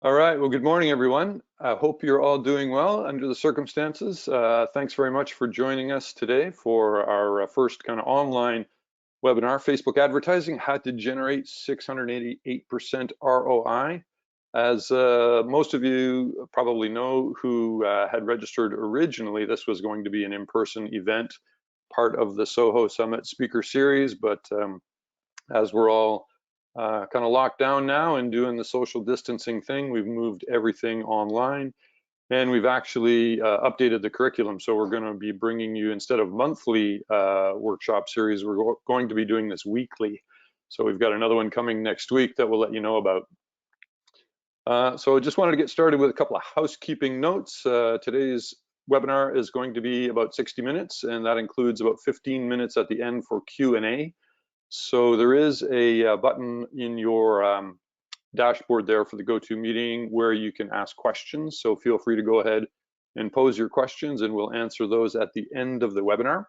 All right, well, good morning, everyone. I hope you're all doing well under the circumstances. Thanks very much for joining us today for our first kind of online webinar, Facebook Advertising, How to Generate 688% ROI. As most of you probably know who had registered originally, this was going to be an in-person event, part of the SOHO Summit Speaker Series, but as we're all kind of locked down now and doing the social distancing thing, we've moved everything online, and we've actually updated the curriculum. So we're going to be bringing you, instead of monthly workshop series, we're going to be doing this weekly. So we've got another one coming next week that we'll let you know about. So I just wanted to get started with a couple of housekeeping notes. Today's webinar is going to be about 60 minutes, and that includes about 15 minutes at the end for Q&A. So there is a button in your dashboard there for the GoToMeeting where you can ask questions. So feel free to go ahead and pose your questions, and we'll answer those at the end of the webinar.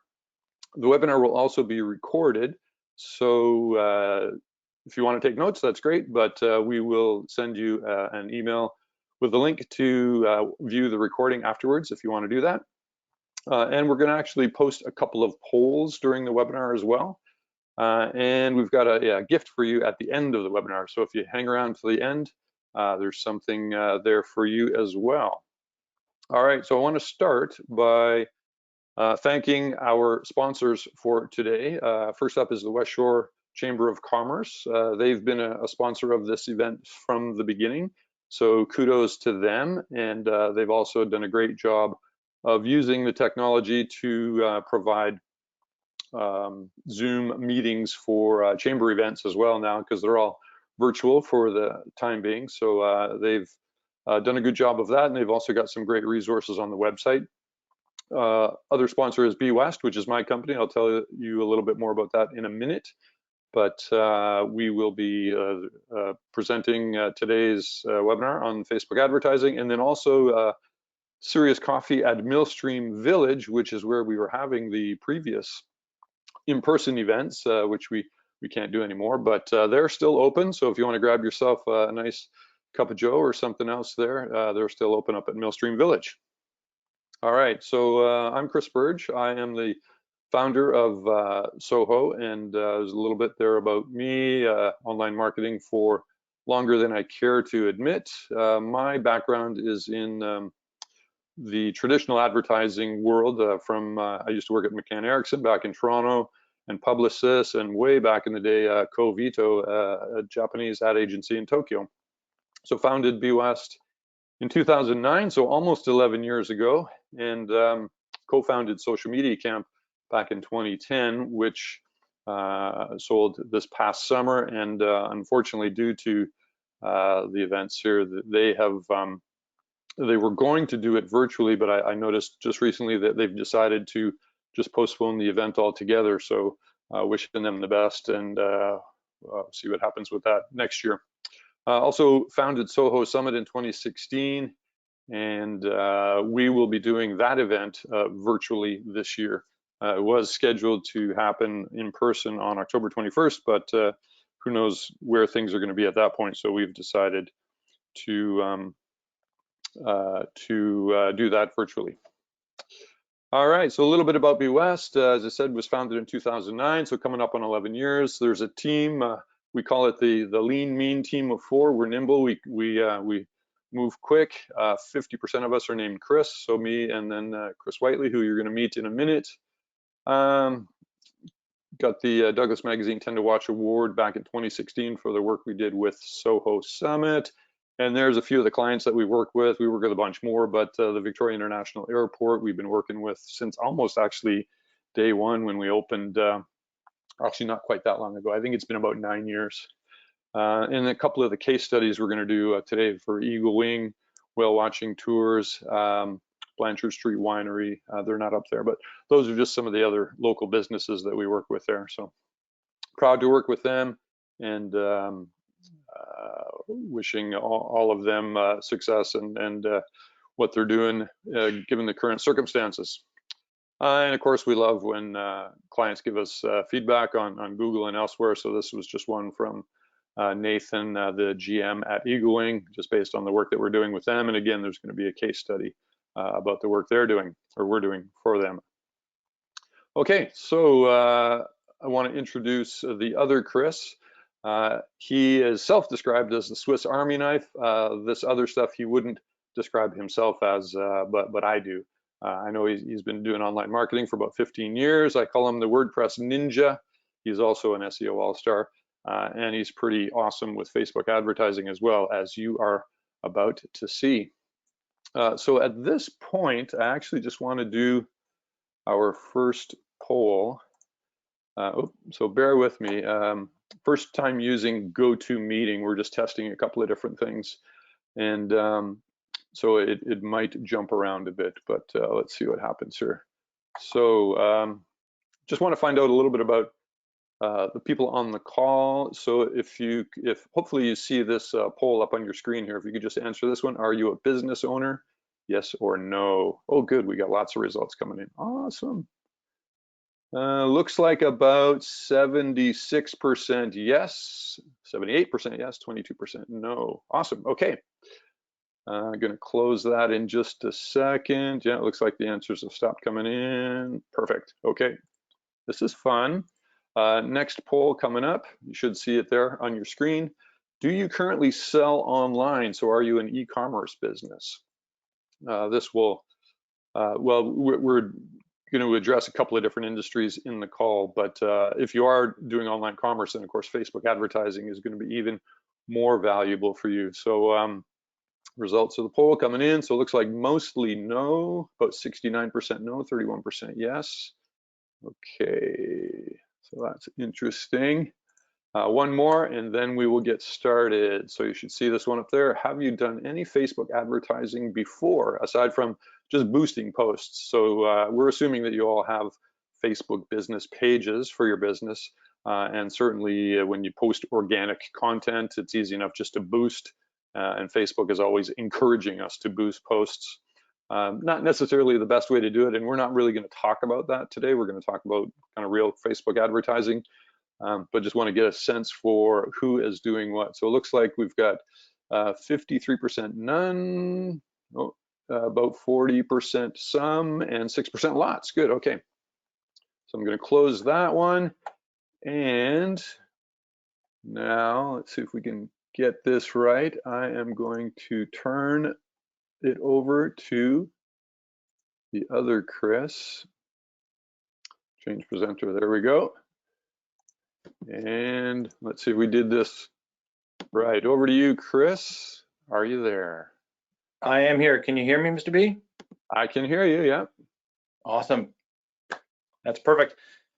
The webinar will also be recorded. So if you want to take notes, that's great, but we will send you an email with a link to view the recording afterwards if you want to do that. And we're going to actually post a couple of polls during the webinar as well. And we've got a gift for you at the end of the webinar. So if you hang around to the end, there's something there for you as well. All right, so I want to start by thanking our sponsors for today. First up is the West Shore Chamber of Commerce. They've been a sponsor of this event from the beginning, so kudos to them. And they've also done a great job of using the technology to provide Zoom meetings for chamber events as well now, because they're all virtual for the time being. So they've done a good job of that, and they've also got some great resources on the website. Other sponsor is bWEST, which is my company. I'll tell you a little bit more about that in a minute. But we will be presenting today's webinar on Facebook advertising, and then also Serious Coffee at Millstream Village, which is where we were having the previous in-person events, which we can't do anymore, but they're still open. So if you want to grab yourself a nice cup of joe or something else there, they're still open up at Millstream Village. All right, so I'm Chris Burch. I am the founder of SOHO, and there's a little bit there about me, online marketing for longer than I care to admit. My background is in the traditional advertising world. I used to work at McCann Erickson back in Toronto, and Publicis, and way back in the day, Covito, a Japanese ad agency in Tokyo. So founded bWEST in 2009, so almost 11 years ago, and co-founded Social Media Camp back in 2010, which sold this past summer. And unfortunately, due to the events here, they were going to do it virtually, but I noticed just recently that they've decided to just postpone the event altogether. So wishing them the best, and see what happens with that next year. Also founded SOHO Summit in 2016, and we will be doing that event virtually this year. It was scheduled to happen in person on October 21st, but who knows where things are going to be at that point. So we've decided to do that virtually. All right, so a little bit about bWEST. As I said, was founded in 2009, so coming up on 11 years. There's a team, we call it the lean, mean team of 4. We're nimble, we move quick. 50% of us are named Chris, so me and then Chris Whiteley, who you're gonna meet in a minute. Got the Douglas Magazine 10 to Watch Award back in 2016 for the work we did with SOHO Summit. And there's a few of the clients that we work with. We work with a bunch more, but the Victoria International Airport, we've been working with since almost actually day one when we opened, actually not quite that long ago. I think it's been about 9 years. And a couple of the case studies we're gonna do today for Eagle Wing, Whale Watching Tours, Blanchard Street Winery, they're not up there, but those are just some of the other local businesses that we work with there. So proud to work with them, and wishing all of them success and what they're doing given the current circumstances. And of course, we love when clients give us feedback on Google and elsewhere. So this was just one from Nathan, the GM at Eagle Wing, just based on the work that we're doing with them. And again, there's going to be a case study about the work they're doing, or we're doing for them. Okay, so I want to introduce the other Chris. He is self-described as the Swiss Army knife. This other stuff he wouldn't describe himself as, but I do. I know he's been doing online marketing for about 15 years. I call him the WordPress ninja. He's also an SEO all-star, and he's pretty awesome with Facebook advertising as well, as you are about to see. So at this point, I actually just want to do our first poll. So bear with me. First time using GoToMeeting. We're just testing a couple of different things, and so it might jump around a bit, but let's see what happens here. So just want to find out a little bit about the people on the call. So if hopefully you see this poll up on your screen here, if you could just answer this one: are you a business owner? Yes or no? Oh, good. We got lots of results coming in. Awesome. Looks like about 76% yes, 78% yes, 22% no. Awesome. Okay. I'm going to close that in just a second. Yeah, it looks like the answers have stopped coming in. Perfect. Okay. This is fun. Next poll coming up. You should see it there on your screen. Do you currently sell online? So are you an e-commerce business? This will, well, we're going to address a couple of different industries in the call, but if you are doing online commerce, then of course Facebook advertising is going to be even more valuable for you. So results of the poll coming in. So it looks like mostly no, about 69% no, 31% yes. Okay, so that's interesting. One more and then we will get started. So you should see this one up there. Have you done any Facebook advertising before, aside from just boosting posts? So we're assuming that you all have Facebook business pages for your business. And certainly when you post organic content, it's easy enough just to boost. And Facebook is always encouraging us to boost posts. Not necessarily the best way to do it. And we're not really going to talk about that today. We're going to talk about kind of real Facebook advertising. But just want to get a sense for who is doing what. So it looks like we've got 53% none, about 40% some, and 6% lots. Good, okay. So I'm going to close that one. And now let's see if we can get this right. I am going to turn it over to the other Chris. Change presenter, there we go. And let's see if we did this right. Over to you, Chris. Are you there? I am here. Can you hear me, Mr. B? I can hear you, yeah. Awesome. That's perfect.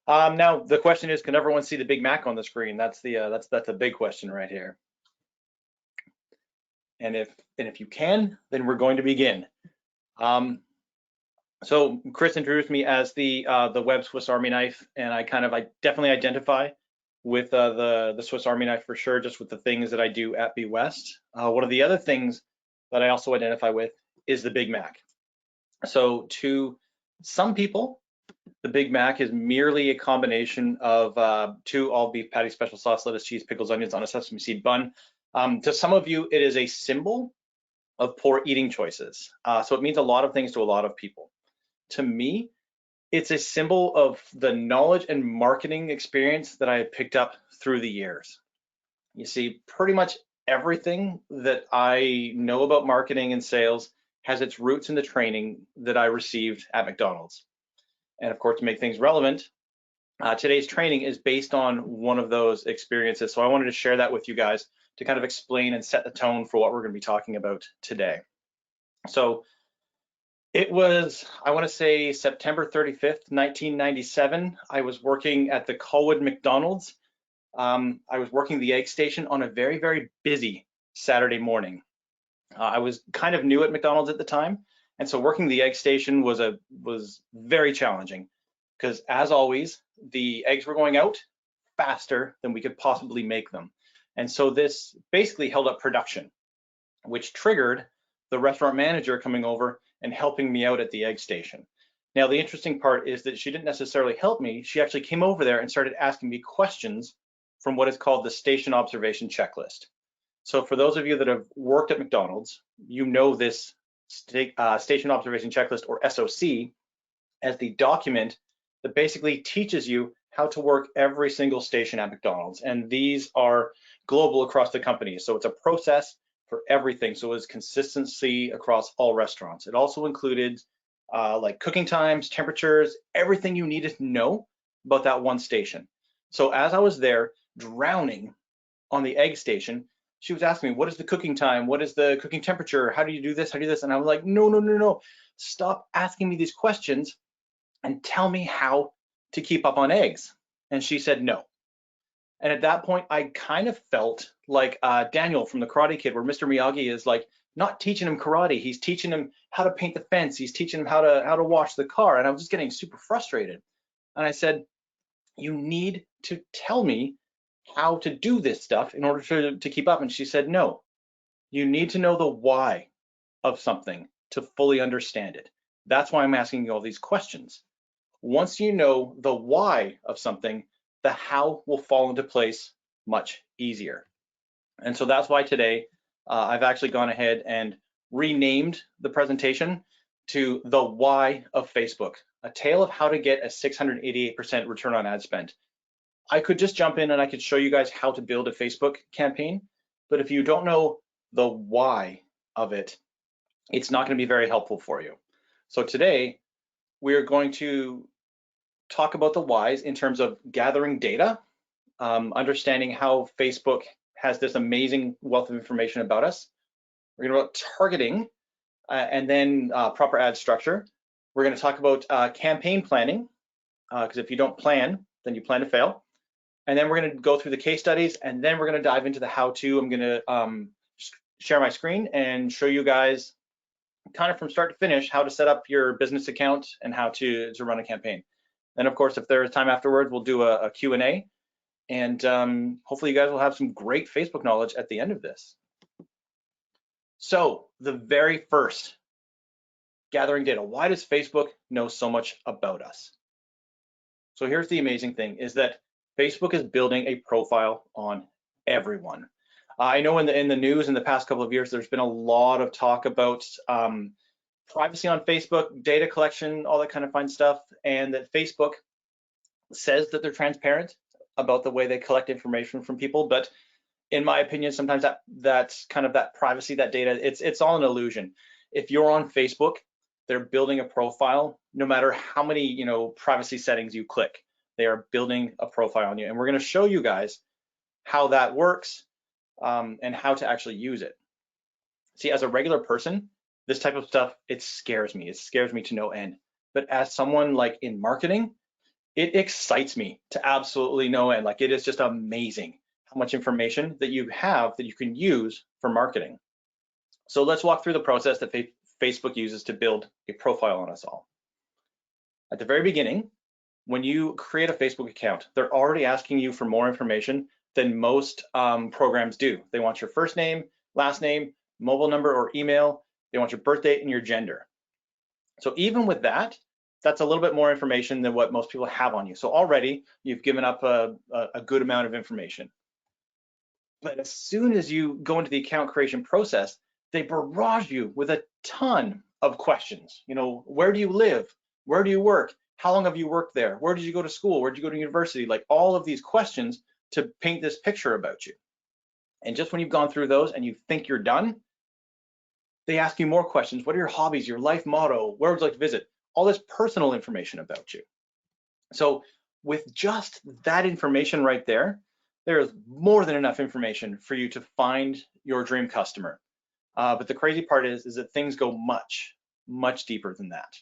Now the question is, can everyone see the Big Mac on the screen? That's the big question right here. And if you can, then we're going to begin. So Chris introduced me as the web Swiss Army knife, and I definitely identify with the Swiss Army knife for sure, just with the things that I do at bWEST. One of the other things that I also identify with is the Big Mac. So to some people, the Big Mac is merely a combination of 2 all-beef patty, special sauce, lettuce, cheese, pickles, onions on a sesame seed bun. To some of you, it is a symbol of poor eating choices. So it means a lot of things to a lot of people. To me, it's a symbol of the knowledge and marketing experience that I have picked up through the years. You see, pretty much everything that I know about marketing and sales has its roots in the training that I received at McDonald's. And of course, to make things relevant, today's training is based on one of those experiences. So I wanted to share that with you guys to kind of explain and set the tone for what we're going to be talking about today. So it was, I want to say, September 35th, 1997. I was working at the Colwood McDonald's. I was working the egg station on a very, very busy Saturday morning. I was kind of new at McDonald's at the time, and so working the egg station was very challenging because, as always, the eggs were going out faster than we could possibly make them. And so this basically held up production, which triggered the restaurant manager coming over and helping me out at the egg station. Now, the interesting part is that she didn't necessarily help me. She actually came over there and started asking me questions from what is called the station observation checklist. So for those of you that have worked at McDonald's, you know this station observation checklist, or SOC, as the document that basically teaches you how to work every single station at McDonald's. And these are global across the company. So it's a process for everything. So it's consistency across all restaurants. It also included like cooking times, temperatures, everything you needed to know about that one station. So as I was there drowning on the egg station, she was asking me, what is the cooking time? What is the cooking temperature? How do you do this? How do you do this? And I was like, no. Stop asking me these questions and tell me how to keep up on eggs. And she said no. And at that point, I kind of felt like Daniel from the Karate Kid, where Mr. Miyagi is like not teaching him karate. He's teaching him how to paint the fence. He's teaching him how to wash the car. And I was just getting super frustrated. And I said, you need to tell me how to do this stuff in order to keep up. And she said, no, you need to know the why of something to fully understand it. That's why I'm asking you all these questions. Once you know the why of something, the how will fall into place much easier. And so that's why today I've actually gone ahead and renamed the presentation to the why of Facebook, a tale of how to get a 688% return on ad spend. I could just jump in and I could show you guys how to build a Facebook campaign, but if you don't know the why of it, it's not going to be very helpful for you. So today we're going to talk about the whys in terms of gathering data, understanding how Facebook has this amazing wealth of information about us. We're going to talk about targeting and then proper ad structure. We're going to talk about campaign planning, because if you don't plan, then you plan to fail. And then we're going to go through the case studies, and then we're going to dive into the how-to. I'm going to share my screen and show you guys kind of from start to finish how to set up your business account and how to run a campaign. And of course, if there is time afterwards, we'll do a Q&A, and hopefully you guys will have some great Facebook knowledge at the end of this. So the very first, gathering data. Why does Facebook know so much about us? So here's the amazing thing, is that Facebook is building a profile on everyone. I know in the news in the past couple of years, there's been a lot of talk about privacy on Facebook, data collection, all that kind of fun stuff, and that Facebook says that they're transparent about the way they collect information from people. But in my opinion, sometimes that's kind of that privacy, that data, it's all an illusion. If you're on Facebook, they're building a profile, no matter how many privacy settings you click. They are building a profile on you, and we're going to show you guys how that works and how to actually use it. See, as a regular person, this type of stuff, it scares me. It scares me to no end. But as someone like in marketing, it excites me to absolutely no end. Like, it is just amazing how much information that you have that you can use for marketing. So let's walk through the process that Facebook uses to build a profile on us all. At the very beginning, when you create a Facebook account, they're already asking you for more information than most programs do. They want your first name, last name, mobile number or email. They want your birth date and your gender. So even with that, that's a little bit more information than what most people have on you. So already you've given up a good amount of information. But as soon as you go into the account creation process, they barrage you with a ton of questions. Where do you live? Where do you work? How long have you worked there? Where did you go to school? Where did you go to university? Like, all of these questions to paint this picture about you. And just when you've gone through those and you think you're done, they ask you more questions. What are your hobbies, your life motto? Where would you like to visit? All this personal information about you. So with just that information right there, there is more than enough information for you to find your dream customer. But the crazy part is that things go much, much deeper than that.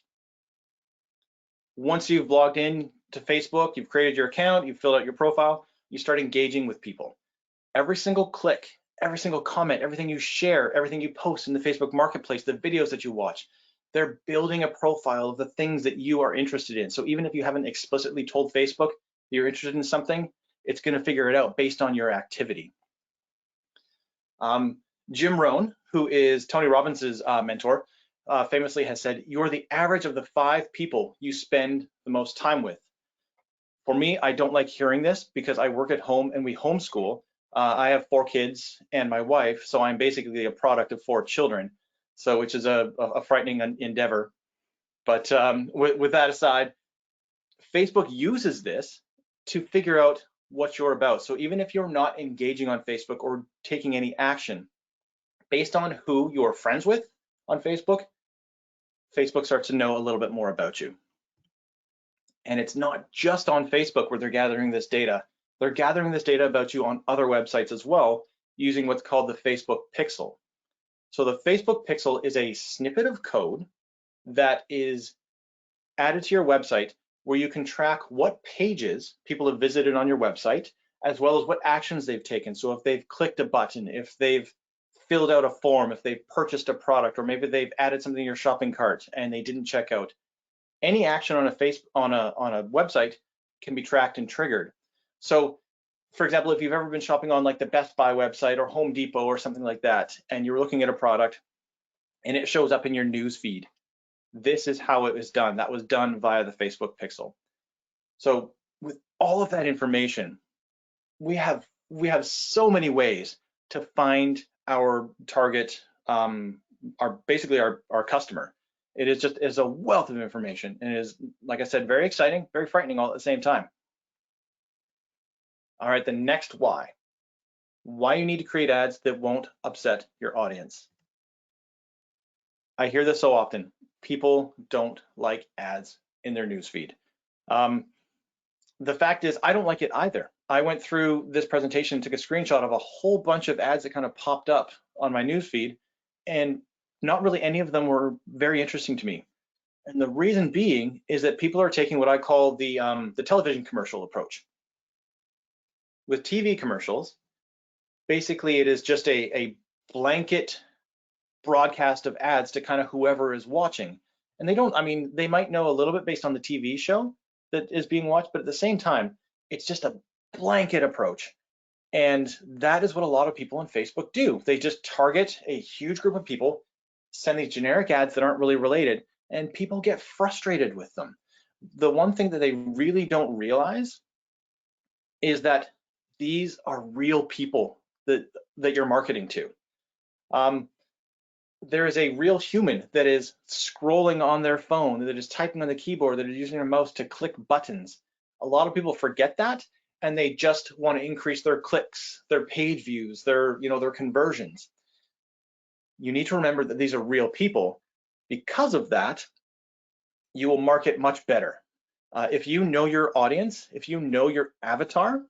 Once you've logged in to Facebook, you've created your account, you've filled out your profile, you start engaging with people. Every single click, every single comment, everything you share, everything you post in the Facebook Marketplace, the videos that you watch, they're building a profile of the things that you are interested in. So even if you haven't explicitly told Facebook that you're interested in something, it's going to figure it out based on your activity. Jim Rohn, who is Tony Robbins' mentor, famously has said, you're the average of the 5 people you spend the most time with. For me, I don't like hearing this because I work at home and we homeschool. I have 4 kids and my wife, so I'm basically a product of 4 children, so which is a frightening endeavor. But with that aside, Facebook uses this to figure out what you're about. So even if you're not engaging on Facebook or taking any action, based on who you're friends with on Facebook, Facebook starts to know a little bit more about you. And it's not just on Facebook where they're gathering this data. They're gathering this data about you on other websites as well, using what's called the Facebook pixel. So the Facebook pixel is a snippet of code that is added to your website where you can track what pages people have visited on your website, as well as what actions they've taken. So if they've clicked a button, if they've filled out a form, if they've purchased a product, or maybe they've added something to your shopping cart and they didn't check out. Any action on a website can be tracked and triggered. So for example, if you've ever been shopping on like the Best Buy website or Home Depot or something like that, and you're looking at a product and it shows up in your news feed, this is how it was done. That was done via the Facebook pixel. So with all of that information, we have so many ways to find our target, basically our customer. It is a wealth of information, and it is, like I said, very exciting, very frightening all at the same time. All right, the next why you need to create ads that won't upset your audience. I hear this so often. People don't like ads in their newsfeed. The fact is, I don't like it either. I went through this presentation, took a screenshot of a whole bunch of ads that kind of popped up on my newsfeed, and not really any of them were very interesting to me. And the reason being is that people are taking what I call the television commercial approach. With TV commercials, basically it is just a blanket broadcast of ads to kind of whoever is watching. And they might know a little bit based on the TV show that is being watched, but at the same time, it's just a blanket approach. And that is what a lot of people on Facebook do. They just target a huge group of people, send these generic ads that aren't really related, and people get frustrated with them. The one thing that they really don't realize is that these are real people that you're marketing to. There is a real human that is scrolling on their phone, that is typing on the keyboard, that is using their mouse to click buttons. A lot of people forget that, and they just want to increase their clicks, their page views, their conversions. You need to remember that these are real people. Because of that, you will market much better. If you know your audience, if you know your avatar,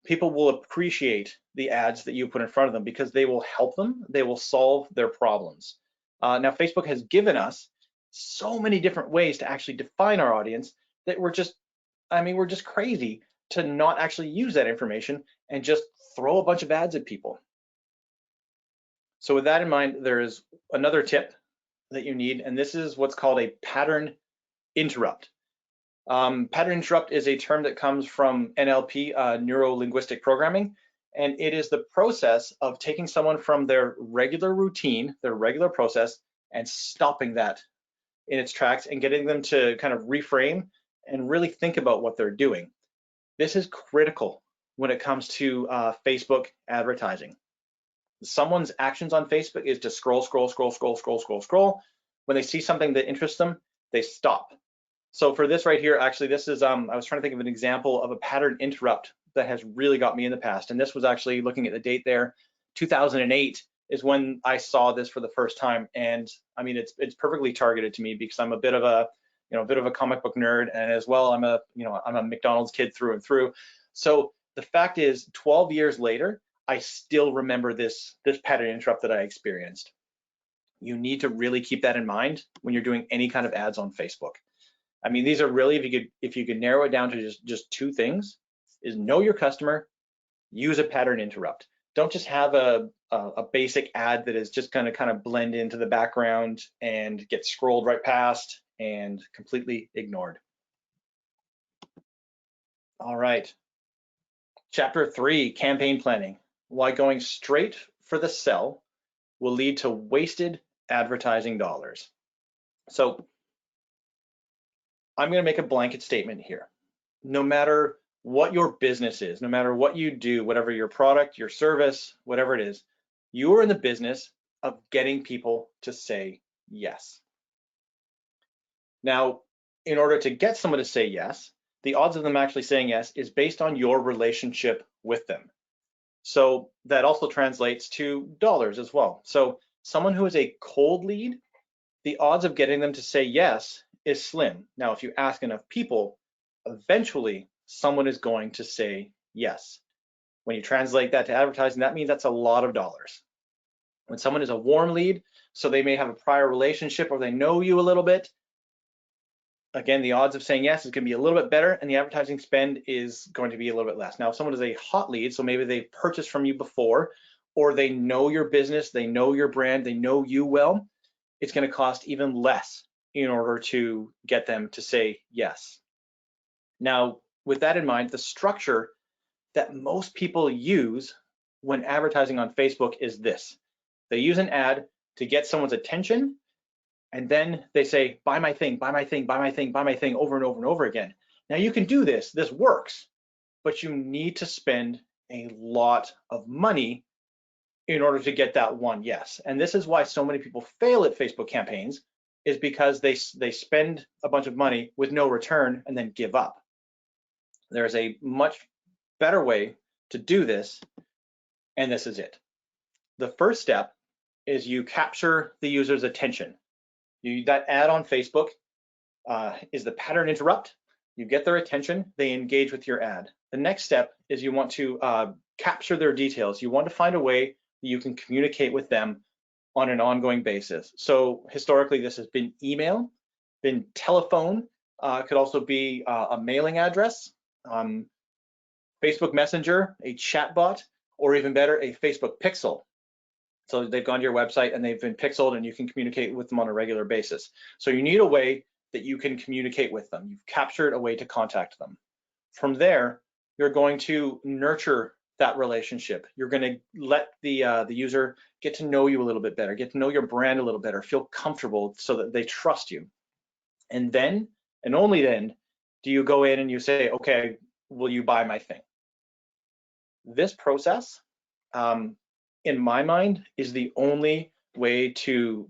people will appreciate the ads that you put in front of them because they will help them, they will solve their problems. Now, Facebook has given us so many different ways to actually define our audience that we're just crazy to not actually use that information and just throw a bunch of ads at people. So with that in mind, there is another tip that you need, and this is what's called a pattern interrupt. Pattern interrupt is a term that comes from NLP, neuro-linguistic programming, and it is the process of taking someone from their regular routine, their regular process, and stopping that in its tracks and getting them to kind of reframe and really think about what they're doing. This is critical when it comes to Facebook advertising. Someone's actions on Facebook is to scroll. When they see something that interests them, they stop. So for this right here, actually, this is, I was trying to think of an example of a pattern interrupt that has really got me in the past. And this was actually, looking at the date there, 2008 is when I saw this for the first time. And I mean, it's perfectly targeted to me because I'm a bit of a comic book nerd, and as well, I'm a McDonald's kid through and through. So the fact is, 12 years later, I still remember this pattern interrupt that I experienced. You need to really keep that in mind when you're doing any kind of ads on Facebook. I mean, these are really, if you could narrow it down to just 2 things, is know your customer, use a pattern interrupt. Don't just have a basic ad that is just going to kind of blend into the background and get scrolled right past and completely ignored. All right. Chapter 3, campaign planning. Why going straight for the sell will lead to wasted advertising dollars. So I'm going to make a blanket statement here. no matter what your business is, no matter what you do, whatever your product, your service, whatever it is, you are in the business of getting people to say yes. Now, in order to get someone to say yes, the odds of them actually saying yes is based on your relationship with them. So that also translates to dollars as well. So someone who is a cold lead, the odds of getting them to say yes is slim. Now, if you ask enough people, eventually someone is going to say yes. When you translate that to advertising, that means that's a lot of dollars. When someone is a warm lead, so they may have a prior relationship or they know you a little bit, again, the odds of saying yes is going to be a little bit better and the advertising spend is going to be a little bit less. Now, if someone is a hot lead, so maybe they've purchased from you before, or they know your business, they know your brand, they know you well, it's going to cost even less in order to get them to say yes. Now, with that in mind, the structure that most people use when advertising on Facebook is this. They use an ad to get someone's attention, and then they say, buy my thing, buy my thing, buy my thing, buy my thing over and over and over again. Now you can do this works, but you need to spend a lot of money in order to get that one yes. And this is why so many people fail at Facebook campaigns, is because they spend a bunch of money with no return and then give up. There's a much better way to do this, and this is it. The first step is you capture the user's attention. That ad on Facebook is the pattern interrupt. You get their attention, they engage with your ad. The next step is you want to capture their details. You want to find a way that you can communicate with them on an ongoing basis. So historically, this has been email, been telephone, could also be a mailing address, Facebook Messenger, a chatbot, or even better, a Facebook pixel. So they've gone to your website and they've been pixeled and you can communicate with them on a regular basis. So you need a way that you can communicate with them. You've captured a way to contact them. From there, you're going to nurture that relationship. You're going to let the user get to know you a little bit better, get to know your brand a little better, feel comfortable so that they trust you. And then, and only then, do you go in and you say, okay, will you buy my thing? This process, in my mind, is the only way to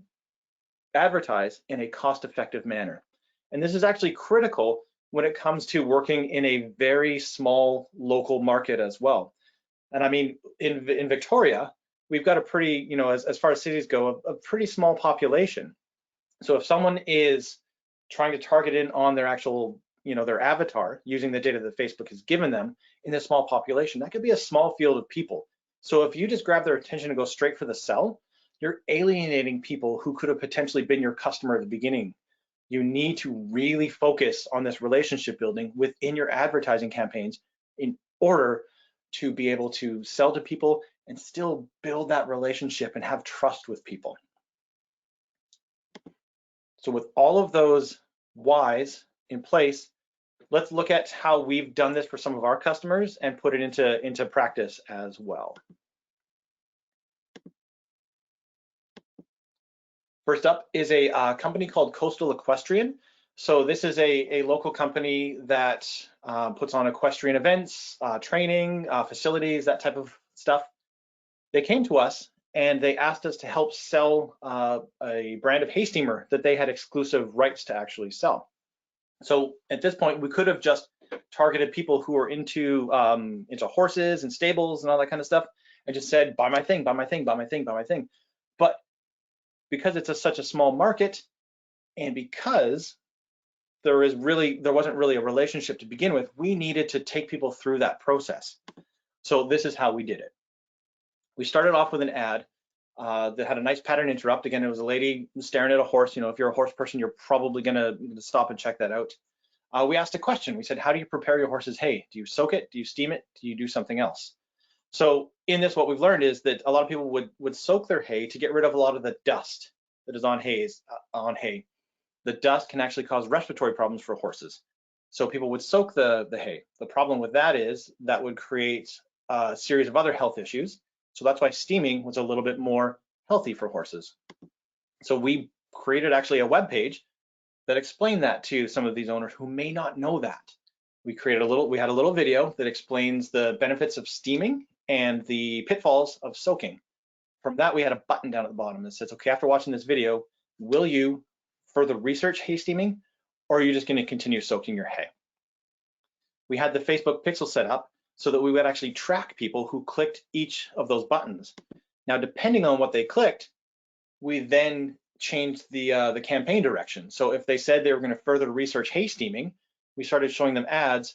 advertise in a cost-effective manner. And this is actually critical when it comes to working in a very small local market as well. And I mean, in Victoria, we've got a pretty, as far as cities go, a pretty small population. So if someone is trying to target in on their actual, their avatar using the data that Facebook has given them in a small population, that could be a small field of people. So if you just grab their attention and go straight for the sell, you're alienating people who could have potentially been your customer at the beginning. You need to really focus on this relationship building within your advertising campaigns in order to be able to sell to people and still build that relationship and have trust with people. So with all of those whys in place, let's look at how we've done this for some of our customers and put it into practice as well. First up is a company called Coastal Equestrian. So this is a local company that puts on equestrian events, training, facilities, that type of stuff. They came to us and they asked us to help sell a brand of hay steamer that they had exclusive rights to actually sell. So at this point, we could have just targeted people who are into horses and stables and all that kind of stuff and just said, buy my thing, buy my thing, buy my thing, buy my thing. But because it's such a small market, and because there wasn't really a relationship to begin with, we needed to take people through that process. So this is how we did it. We started off with an ad that had a nice pattern interrupt. Again, it was a lady staring at a horse. If you're a horse person, you're probably gonna stop and check that out. We asked a question. We said, how do you prepare your horse's hay? Do you soak it? Do you steam it? Do you do something else? So in this, what we've learned is that a lot of people would soak their hay to get rid of a lot of the dust that is on hay. The dust can actually cause respiratory problems for horses. So people would soak the hay. The problem with that is that would create a series of other health issues. So that's why steaming was a little bit more healthy for horses. So we created actually a web page that explained that to some of these owners who may not know that. We had a little video that explains the benefits of steaming and the pitfalls of soaking. From that, we had a button down at the bottom that says, okay, after watching this video, will you further research hay steaming, or are you just going to continue soaking your hay? We had the Facebook pixel set up so that we would actually track people who clicked each of those buttons. Now, depending on what they clicked, we then changed the campaign direction. So if they said they were going to further research hay steaming, we started showing them ads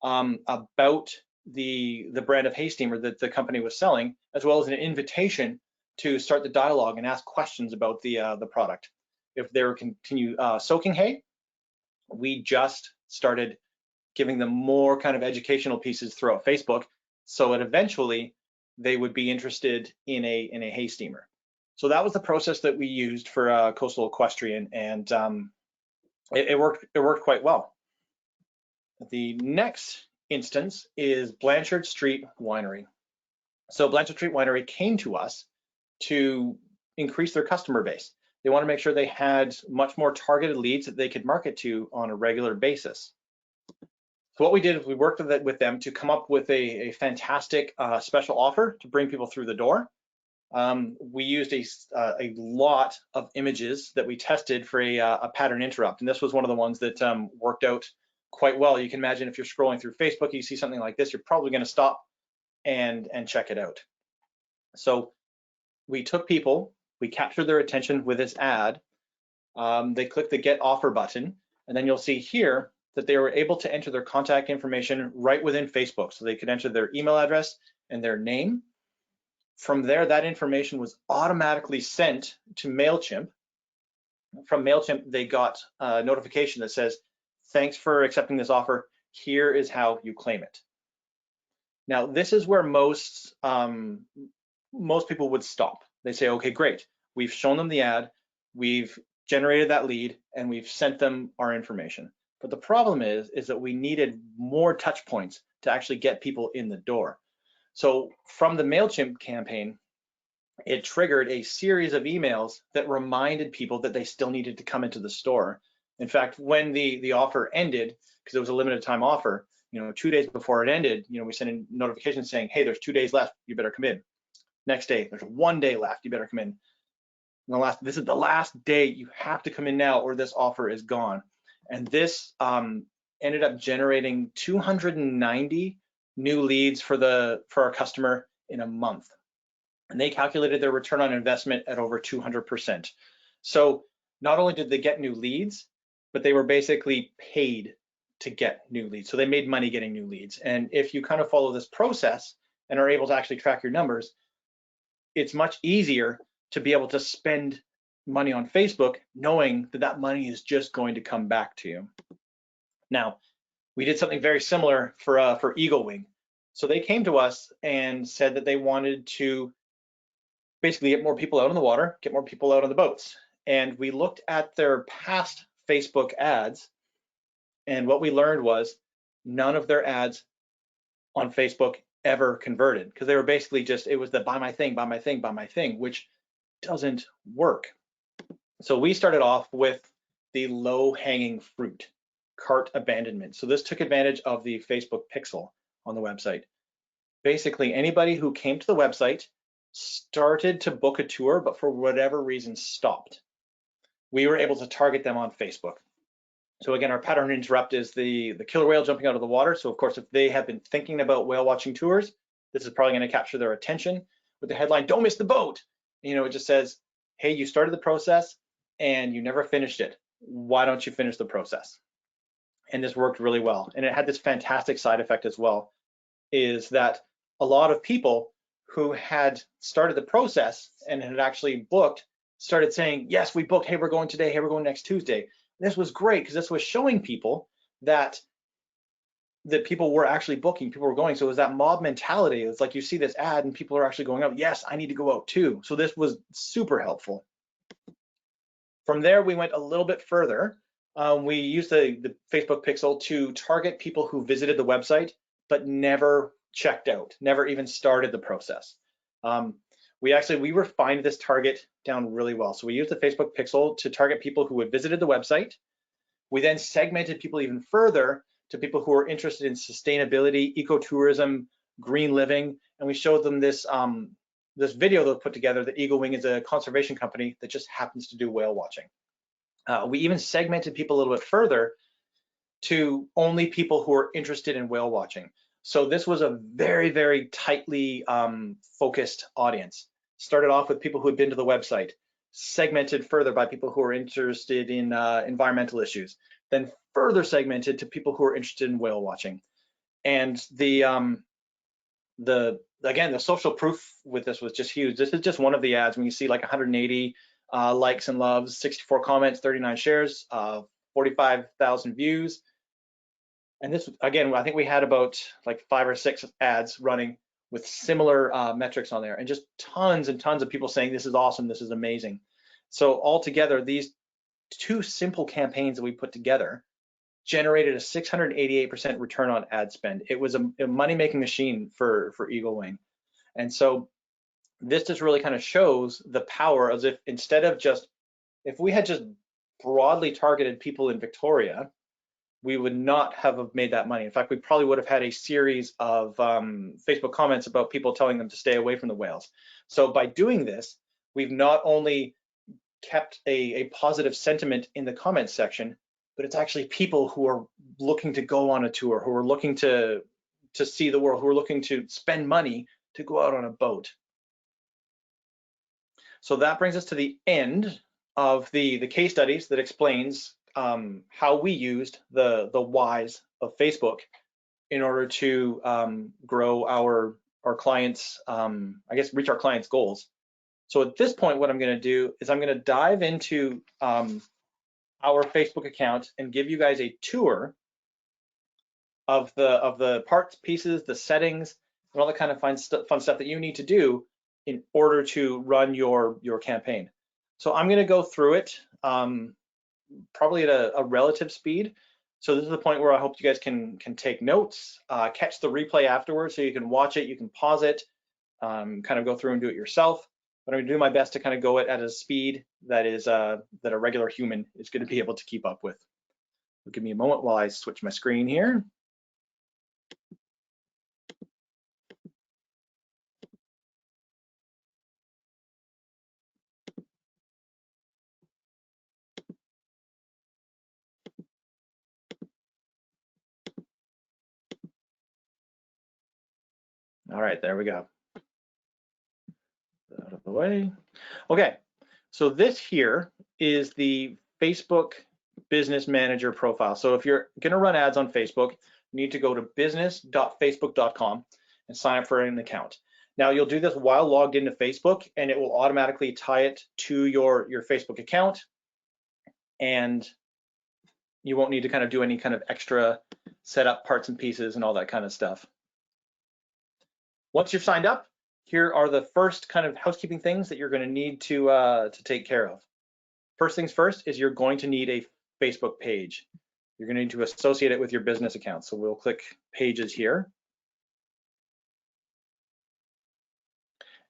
about the brand of hay steamer that the company was selling, as well as an invitation to start the dialogue and ask questions about the product. If they were continue soaking hay, we just started giving them more kind of educational pieces throughout Facebook, so that eventually they would be interested in a hay steamer. So that was the process that we used for Coastal Equestrian, and it worked quite well. The next instance is Blanchard Street Winery. So Blanchard Street Winery came to us to increase their customer base. They want to make sure they had much more targeted leads that they could market to on a regular basis. So what we did is we worked with them to come up with a fantastic special offer to bring people through the door. We used a lot of images that we tested for a pattern interrupt, and this was one of the ones that worked out quite well. You can imagine if you're scrolling through Facebook, you see something like this, you're probably going to stop and check it out. So we took people, we captured their attention with this ad. They clicked the Get Offer button, and then you'll see here that they were able to enter their contact information right within Facebook. So they could enter their email address and their name. From there, that information was automatically sent to MailChimp. From MailChimp, they got a notification that says, thanks for accepting this offer. Here is how you claim it. Now, this is where most people would stop. They say, okay, great. We've shown them the ad, we've generated that lead, and we've sent them our information. But the problem is that we needed more touch points to actually get people in the door. So from the MailChimp campaign, it triggered a series of emails that reminded people that they still needed to come into the store. In fact, when the offer ended, because it was a limited time offer, 2 days before it ended, we sent a notification saying, hey, there's 2 days left, you better come in. Next day, there's 1 day left, you better come in. This is the last day, you have to come in now or this offer is gone. And this ended up generating 290 new leads for our customer in a month. And they calculated their return on investment at over 200%. So not only did they get new leads, but they were basically paid to get new leads. So they made money getting new leads. And if you kind of follow this process and are able to actually track your numbers, it's much easier to be able to spend money on Facebook knowing that that money is just going to come back to you. Now, we did something very similar for Eagle Wing. So they came to us and said that they wanted to basically get more people out on the water, get more people out on the boats. And we looked at their past Facebook ads, and what we learned was none of their ads on Facebook ever converted, because they were basically it was the buy my thing, buy my thing, buy my thing, which doesn't work. So we started off with the low-hanging fruit, cart abandonment. So this took advantage of the Facebook pixel on the website. Basically, anybody who came to the website, started to book a tour, but for whatever reason stopped, we were able to target them on Facebook. So again, our pattern interrupt is the killer whale jumping out of the water. So of course, if they have been thinking about whale watching tours, this is probably going to capture their attention with the headline, "Don't miss the boat." It just says, hey, you started the process and you never finished it. Why don't you finish the process? And this worked really well. And it had this fantastic side effect as well, is that a lot of people who had started the process and had actually booked started saying, yes, we booked, hey, we're going today, hey, we're going next Tuesday. This was great because this was showing people that people were actually booking, people were going. So it was that mob mentality. It's like you see this ad and people are actually going out, yes, I need to go out too. So this was super helpful. From there, we went a little bit further. We used the Facebook pixel to target people who visited the website but never checked out, never even started the process. We refined this target down really well. So we used the Facebook pixel to target people who had visited the website. We then segmented people even further to people who are interested in sustainability, ecotourism, green living, and we showed them this this video they've put together that Eagle Wing is a conservation company that just happens to do whale watching. We even segmented people a little bit further to only people who are interested in whale watching. So this was a very, very tightly focused audience. Started off with people who had been to the website, segmented further by people who are interested in environmental issues, then further segmented to people who are interested in whale watching. And again, the social proof with this was just huge. This is just one of the ads when you see like 180 likes and loves, 64 comments, 39 shares, 45,000 views. And this, again, I think we had about like 5 or 6 ads running with similar metrics on there, and just tons and tons of people saying this is awesome, this is amazing. So altogether, these 2 simple campaigns that we put together generated a 688% return on ad spend. It was a money-making machine for Eagle Wing. And so this just really kind of shows the power, as if instead of just, if we had just broadly targeted people in Victoria, we would not have made that money. In fact, we probably would have had a series of Facebook comments about people telling them to stay away from the whales. So by doing this, we've not only kept a positive sentiment in the comments section, but it's actually people who are looking to go on a tour, who are looking to see the world, who are looking to spend money to go out on a boat. So that brings us to the end of the case studies that explains how we used the whys of Facebook in order to grow our clients, I guess reach our clients' goals. So at this point, what I'm going to do is I'm going to dive into our Facebook account and give you guys a tour of the parts, pieces, the settings, and all the kind of fun stuff that you need to do in order to run your campaign. So I'm going to go through it probably at a relative speed. So this is the point where I hope you guys can take notes, catch the replay afterwards, so you can watch it, you can pause it, kind of go through and do it yourself. But I'm going to do my best to kind of go it at a speed that is that a regular human is going to be able to keep up with. Give me a moment while I switch my screen here. All right, there we go. Out of the way. Okay, so this here is the Facebook Business Manager profile. So if you're going to run ads on Facebook, you need to go to business.facebook.com and sign up for an account. Now you'll do this while logged into Facebook, and it will automatically tie it to your Facebook account, and you won't need to kind of do any kind of extra setup parts and pieces and all that kind of stuff. Once you're signed up, here are the first kind of housekeeping things that you're going to need to take care of. First things first is you're going to need a Facebook page. You're going to need to associate it with your business account. So we'll click Pages here.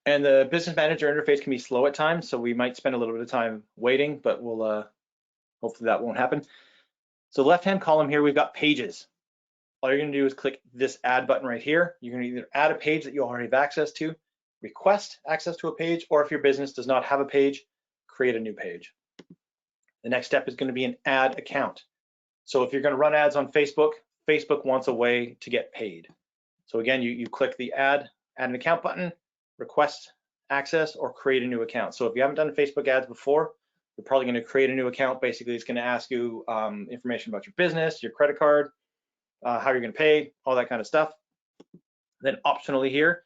And the Business Manager interface can be slow at times, so we might spend a little bit of time waiting, but we'll hopefully that won't happen. So left-hand column here, we've got Pages. All you're going to do is click this Add button right here. You're going to either add a page that you already have access to, request access to a page, or if your business does not have a page, create a new page. The next step is going to be an Add account. So if you're going to run ads on Facebook, Facebook wants a way to get paid. So again, you click the Add an account button, request access, or create a new account. So if you haven't done Facebook ads before, you're probably going to create a new account. Basically, it's going to ask you information about your business, your credit card, how you're going to pay, all that kind of stuff. Then optionally here,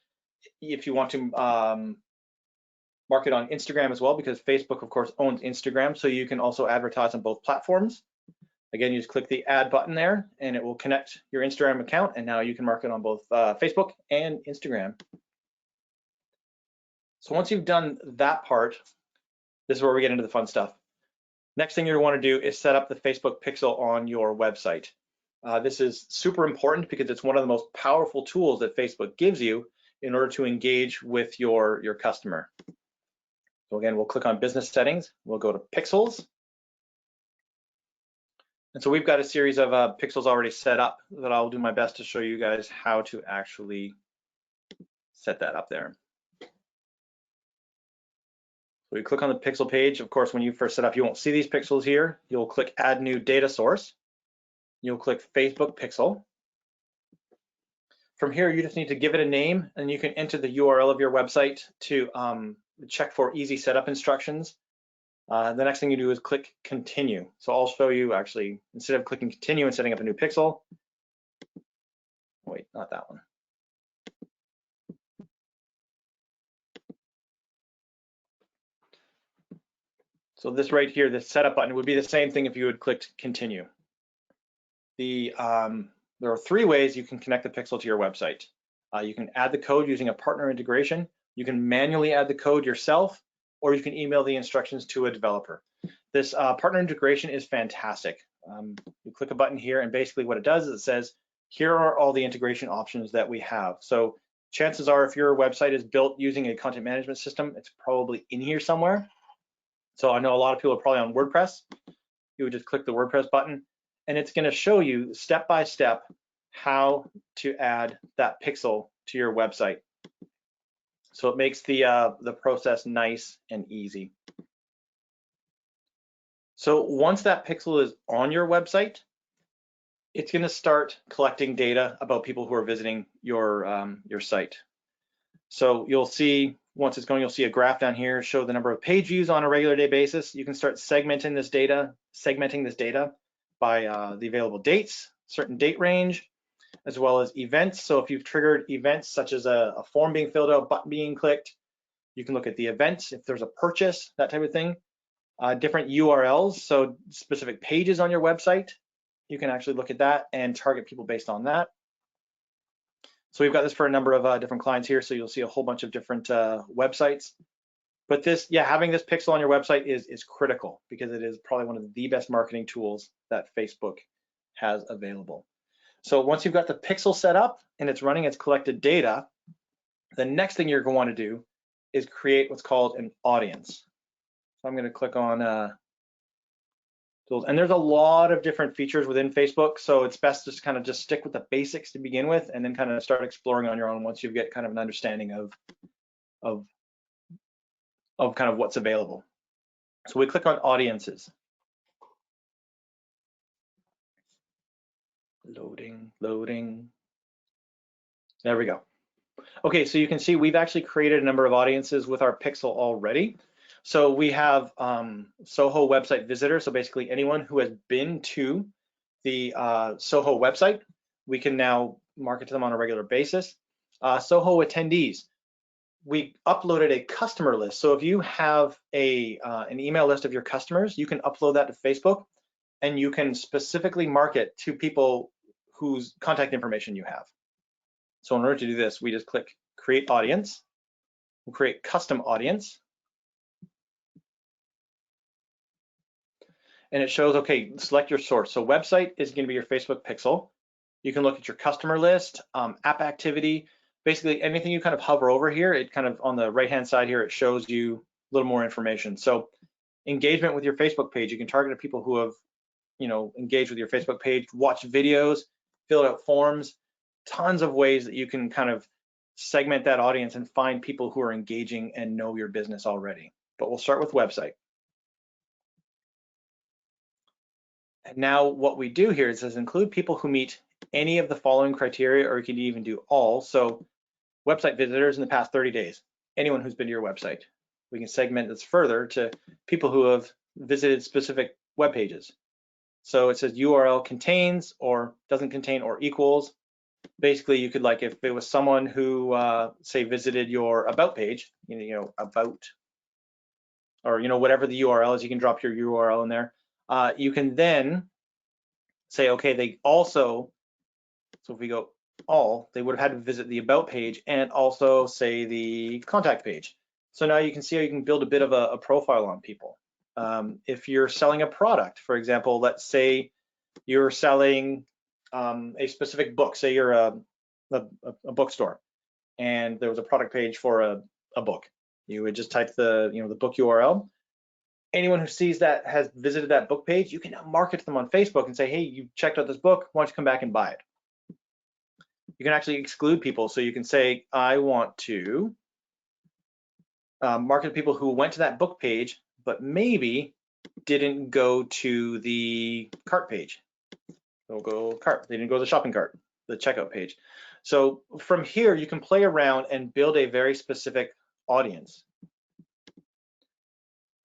if you want to market on Instagram as well, because Facebook, of course, owns Instagram, so you can also advertise on both platforms. Again, you just click the Add button there, and it will connect your Instagram account, and now you can market on both Facebook and Instagram. So once you've done that part, this is where we get into the fun stuff. Next thing you want to do is set up the Facebook pixel on your website. This is super important because it's one of the most powerful tools that Facebook gives you in order to engage with your customer. So again, we'll click on Business Settings. We'll go to Pixels. And so we've got a series of pixels already set up that I'll do my best to show you guys how to actually set that up there. So you click on the pixel page. Of course, when you first set up, you won't see these pixels here. You'll click Add New Data Source. You'll click Facebook Pixel. From here, you just need to give it a name, and you can enter the URL of your website to check for easy setup instructions. The next thing you do is click Continue. So I'll show you actually, instead of clicking Continue and setting up a new pixel, wait, not that one. So this right here, the setup button would be the same thing if you had clicked Continue. There are 3 ways you can connect the pixel to your website. You can add the code using a partner integration. You can manually add the code yourself, or you can email the instructions to a developer. This partner integration is fantastic. You click a button here, and basically what it does is it says, here are all the integration options that we have. So chances are, if your website is built using a content management system, it's probably in here somewhere. So I know a lot of people are probably on WordPress. You would just click the WordPress button, and it's going to show you step by step how to add that pixel to your website. So it makes the process nice and easy. So once that pixel is on your website, it's going to start collecting data about people who are visiting your site. So you'll see, once it's going, you'll see a graph down here show the number of page views on a regular day basis. You can start segmenting this data by the available dates, certain date range, as well as events. So if you've triggered events such as a form being filled out, button being clicked, you can look at the events, if there's a purchase, that type of thing. Different URLs, so specific pages on your website, you can actually look at that and target people based on that. So we've got this for a number of different clients here, so you'll see a whole bunch of different websites. But this, having this pixel on your website is critical, because it is probably one of the best marketing tools that Facebook has available. So once you've got the pixel set up and it's running its collected data, the next thing you're going to want to do is create what's called an audience. So I'm going to click on tools, and there's a lot of different features within Facebook, so it's best to kind of just stick with the basics to begin with, and then kind of start exploring on your own once you get kind of an understanding of kind of what's available. So we click on audiences. Loading. There we go. Okay, so you can see we've actually created a number of audiences with our pixel already. So we have SOHO website visitors, so basically anyone who has been to the SOHO website, we can now market to them on a regular basis. SOHO attendees, we uploaded a customer list. So if you have an email list of your customers, you can upload that to Facebook, and you can specifically market to people whose contact information you have. So in order to do this, we just click Create Audience. We'll create Custom Audience. And it shows, okay, select your source. So website is going to be your Facebook pixel. You can look at your customer list, app activity, basically anything you kind of hover over here. It kind of on the right-hand side here, it shows you a little more information. So engagement with your Facebook page, you can target people who have, engaged with your Facebook page, watched videos, filled out forms, tons of ways that you can kind of segment that audience and find people who are engaging and know your business already. But we'll start with website. And now what we do here is it says include people who meet any of the following criteria, or you can even do all. So website visitors in the past 30 days, anyone who's been to your website. We can segment this further to people who have visited specific web pages. So it says URL contains or doesn't contain or equals. Basically, you could, like, if it was someone who say visited your about page, about, or whatever the URL is, you can drop your URL in there. You can then say, okay, they also, so if we go all, they would have had to visit the about page and also say the contact page. So now you can see how you can build a bit of a profile on people. If you're selling a product, for example, let's say you're selling a specific book, say you're a bookstore, and there was a product page for a book. You would just type the the book URL, anyone who sees that has visited that book page, you can now market to them on Facebook and say, hey, you checked out this book, why don't you come back and buy it? You can actually exclude people. So you can say, I want to market people who went to that book page, but maybe didn't go to the cart page. They'll go cart, they didn't go to the shopping cart, the checkout page. So from here, you can play around and build a very specific audience.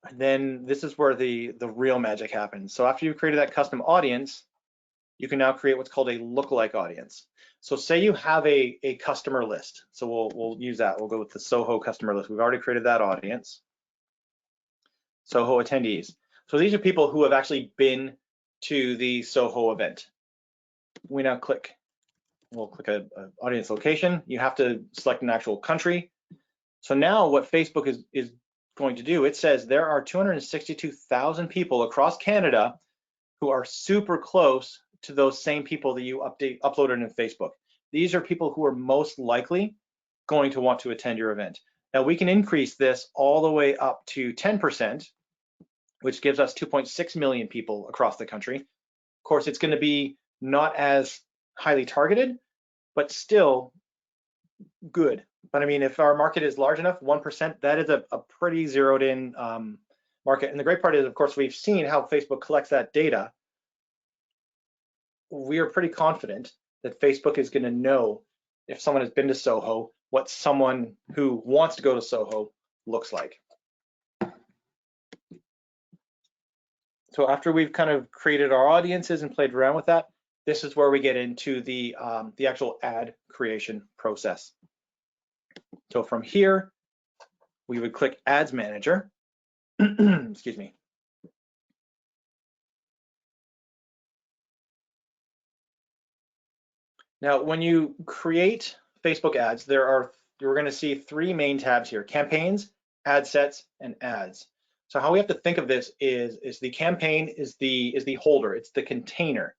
And then this is where the real magic happens. So after you've created that custom audience, you can now create what's called a lookalike audience. So say you have a customer list. So we'll use that. We'll go with the SOHO customer list. We've already created that audience. SOHO attendees. So these are people who have actually been to the SOHO event. We now we'll click a audience location. You have to select an actual country. So now what Facebook is going to do, it says there are 262,000 people across Canada who are super close to those same people that you uploaded in Facebook. These are people who are most likely going to want to attend your event. Now we can increase this all the way up to 10%, which gives us 2.6 million people across the country. Of course, it's going to be not as highly targeted, but still good. But I mean, if our market is large enough, 1%, that is a pretty zeroed in market. And the great part is, of course, we've seen how Facebook collects that data. We are pretty confident that Facebook is going to know if someone has been to SOHO, what someone who wants to go to SOHO looks like. So after we've kind of created our audiences and played around with that, this is where we get into the actual ad creation process. So from here, we would click Ads Manager. Excuse me. Now, when you create Facebook ads, you're going to see three main tabs here: campaigns, ad sets, and ads. So how we have to think of this is the campaign is the holder, it's the container.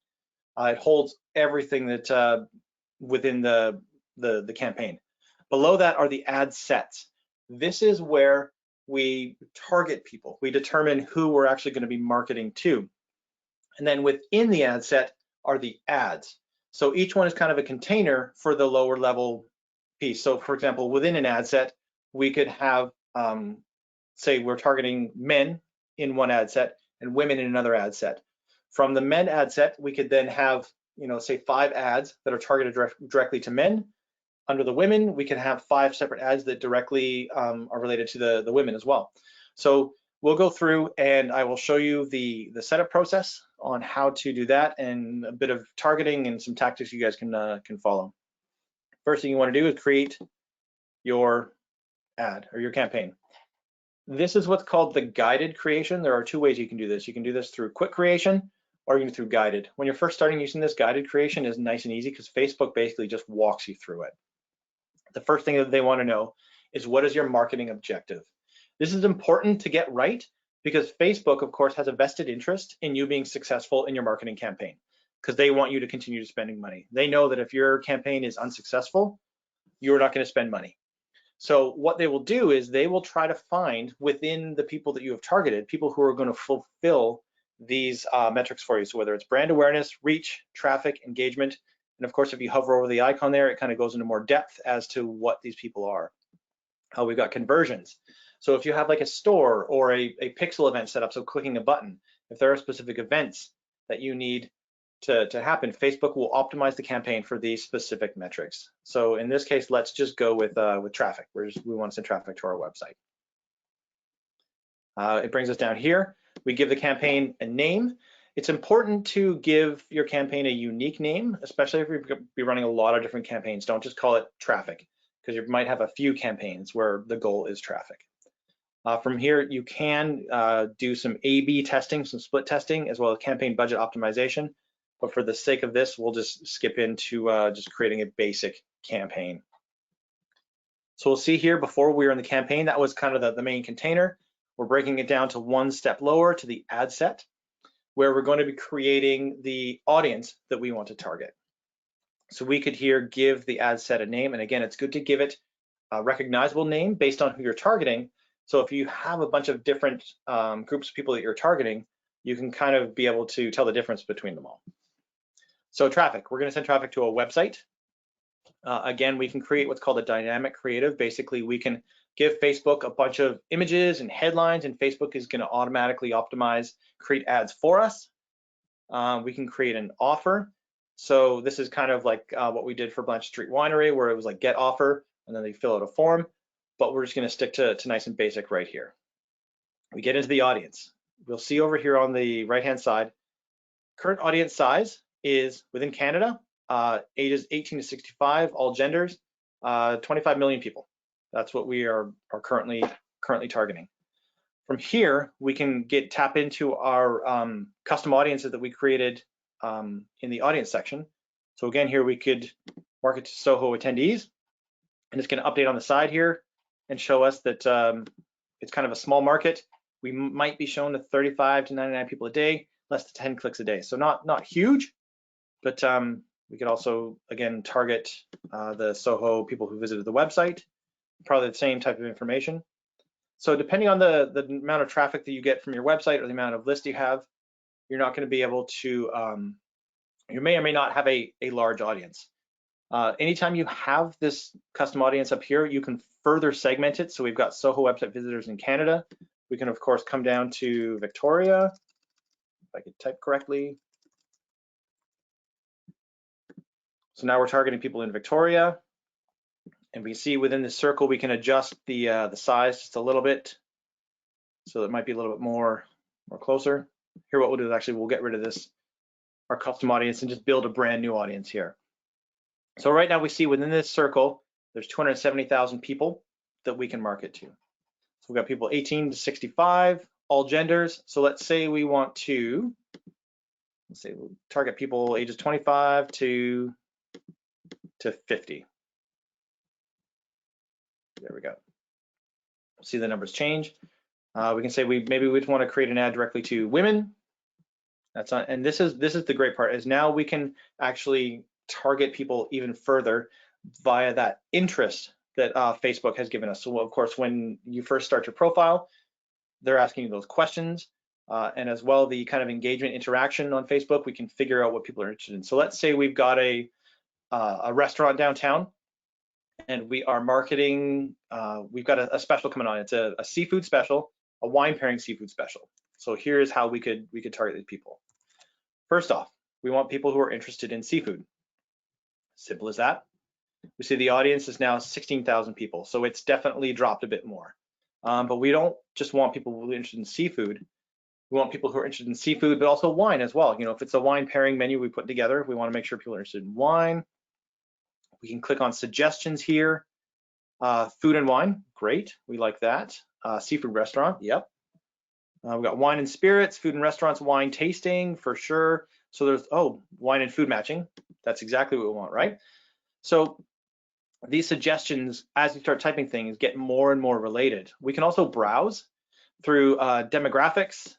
It holds everything that within the campaign. Below that are the ad sets. This is where we target people. We determine who we're actually going to be marketing to. And then within the ad set are the ads. So each one is kind of a container for the lower level piece. So for example, within an ad set, we could have, say we're targeting men in one ad set and women in another ad set. From the men ad set, we could then have, say 5 ads that are targeted directly to men. Under the women, we can have 5 separate ads that directly are related to the women as well. So we'll go through and I will show you the setup process on how to do that and a bit of targeting and some tactics you guys can follow. First thing you want to do is create your ad or your campaign. This is what's called the guided creation. There are 2 ways you can do this. You can do this through quick creation or you can do through guided. When you're first starting using this, guided creation is nice and easy because Facebook basically just walks you through it. The first thing that they want to know is, what is your marketing objective? This is important to get right because Facebook, of course, has a vested interest in you being successful in your marketing campaign because they want you to continue spending money. They know that if your campaign is unsuccessful, you're not going to spend money. So what they will do is they will try to find within the people that you have targeted, people who are going to fulfill these metrics for you. So whether it's brand awareness, reach, traffic, engagement, and of course, if you hover over the icon there, it kind of goes into more depth as to what these people are. We've got conversions. So if you have like a store or a pixel event set up, so clicking a button, if there are specific events that you need to happen, Facebook will optimize the campaign for these specific metrics. So in this case, let's just go with traffic. We want to send traffic to our website. It brings us down here. We give the campaign a name. It's important to give your campaign a unique name, especially if you're going to be running a lot of different campaigns. Don't just call it traffic, because you might have a few campaigns where the goal is traffic. From here, you can do some A/B testing, some split testing, as well as campaign budget optimization. But for the sake of this, we'll just skip into just creating a basic campaign. So we'll see here, before we were in the campaign, that was kind of the main container. We're breaking it down to one step lower to the ad set, where we're going to be creating the audience that we want to target. So we could here give the ad set a name. And again, it's good to give it a recognizable name based on who you're targeting, So if you have a bunch of different groups of people that you're targeting, you can kind of be able to tell the difference between them all. So traffic, we're going to send traffic to a website. Again, we can create what's called a dynamic creative. Basically, we can give Facebook a bunch of images and headlines, and Facebook is going to automatically optimize, create ads for us. We can create an offer. So this is kind of like what we did for Blanchard Street Winery, where it was like get offer, and then they fill out a form. But we're just going to stick to nice and basic right here. We get into the audience. We'll see over here on the right-hand side, current audience size is within Canada, ages 18 to 65, all genders, 25 million people. That's what we are currently targeting. From here, we can tap into our custom audiences that we created in the audience section. So again, here we could market to SOHO attendees, and it's going to update on the side here and show us that it's kind of a small market. We might be shown to 35 to 99 people a day, less than 10 clicks a day. So not huge, but we could also, again, target the SOHO people who visited the website, probably the same type of information. So depending on the amount of traffic that you get from your website or the amount of lists you have, you're not going to be able to, you may or may not have a large audience. Anytime you have this custom audience up here, you can further segment it. So we've got SOHO website visitors in Canada. We can, of course, come down to Victoria, if I could type correctly. So now we're targeting people in Victoria. And we see within this circle, we can adjust the size just a little bit. So it might be a little bit more closer. Here, what we'll do is actually we'll get rid of this, our custom audience, and just build a brand new audience here. So right now we see within this circle, there's 270,000 people that we can market to. So we've got people 18 to 65, all genders. So let's say we want to, we'll target people ages 25 to 50. There we go. See the numbers change. We can say maybe we just want to create an ad directly to women. That's on, and this is the great part, is now we can actually target people even further via that interest that Facebook has given us. So of course, when you first start your profile, they're asking you those questions, and as well the kind of engagement interaction on Facebook, we can figure out what people are interested in. So let's say we've got a restaurant downtown, and we are marketing, we've got a special coming on. It's a seafood special, a wine pairing seafood special. So here's how we could target these people. First off, we want people who are interested in seafood. Simple as that. We see the audience is now 16,000 people, so it's definitely dropped a bit more. But we don't just want people who are interested in seafood. We want people who are interested in seafood, but also wine as well. You know, if it's a wine pairing menu we put together, we want to make sure people are interested in wine. We can click on suggestions here. Food and wine, great, we like that. Seafood restaurant, yep. We've got wine and spirits, food and restaurants, wine tasting for sure. So there's, wine and food matching. That's exactly what we want, right? So these suggestions, as you start typing things, get more and more related. We can also browse through demographics.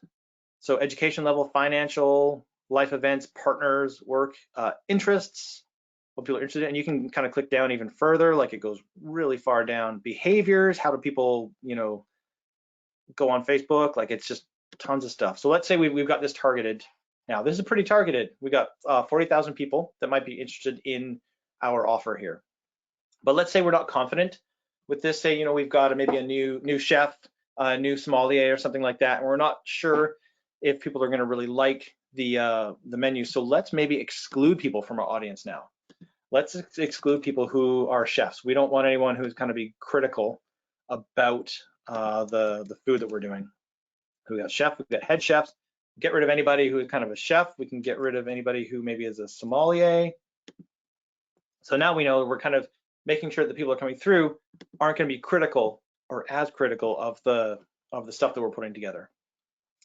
So education level, financial, life events, partners, work, interests, what people are interested in. And you can kind of click down even further, like it goes really far down. Behaviors, how do people, go on Facebook? Like it's just tons of stuff. So let's say we've got this targeted. Now this is pretty targeted. We got 40,000 people that might be interested in our offer here. But let's say we're not confident with this. Say, we've got maybe a new chef, a new sommelier or something like that, and we're not sure if people are going to really like the menu. So let's maybe exclude people from our audience now. Let's exclude people who are chefs. We don't want anyone who's kind of be critical about the food that we're doing. We got chef, we've got head chefs. Get rid of anybody who is kind of a chef. We can get rid of anybody who maybe is a sommelier. So now we know we're kind of making sure that people are coming through aren't going to be critical or as critical of the stuff that we're putting together.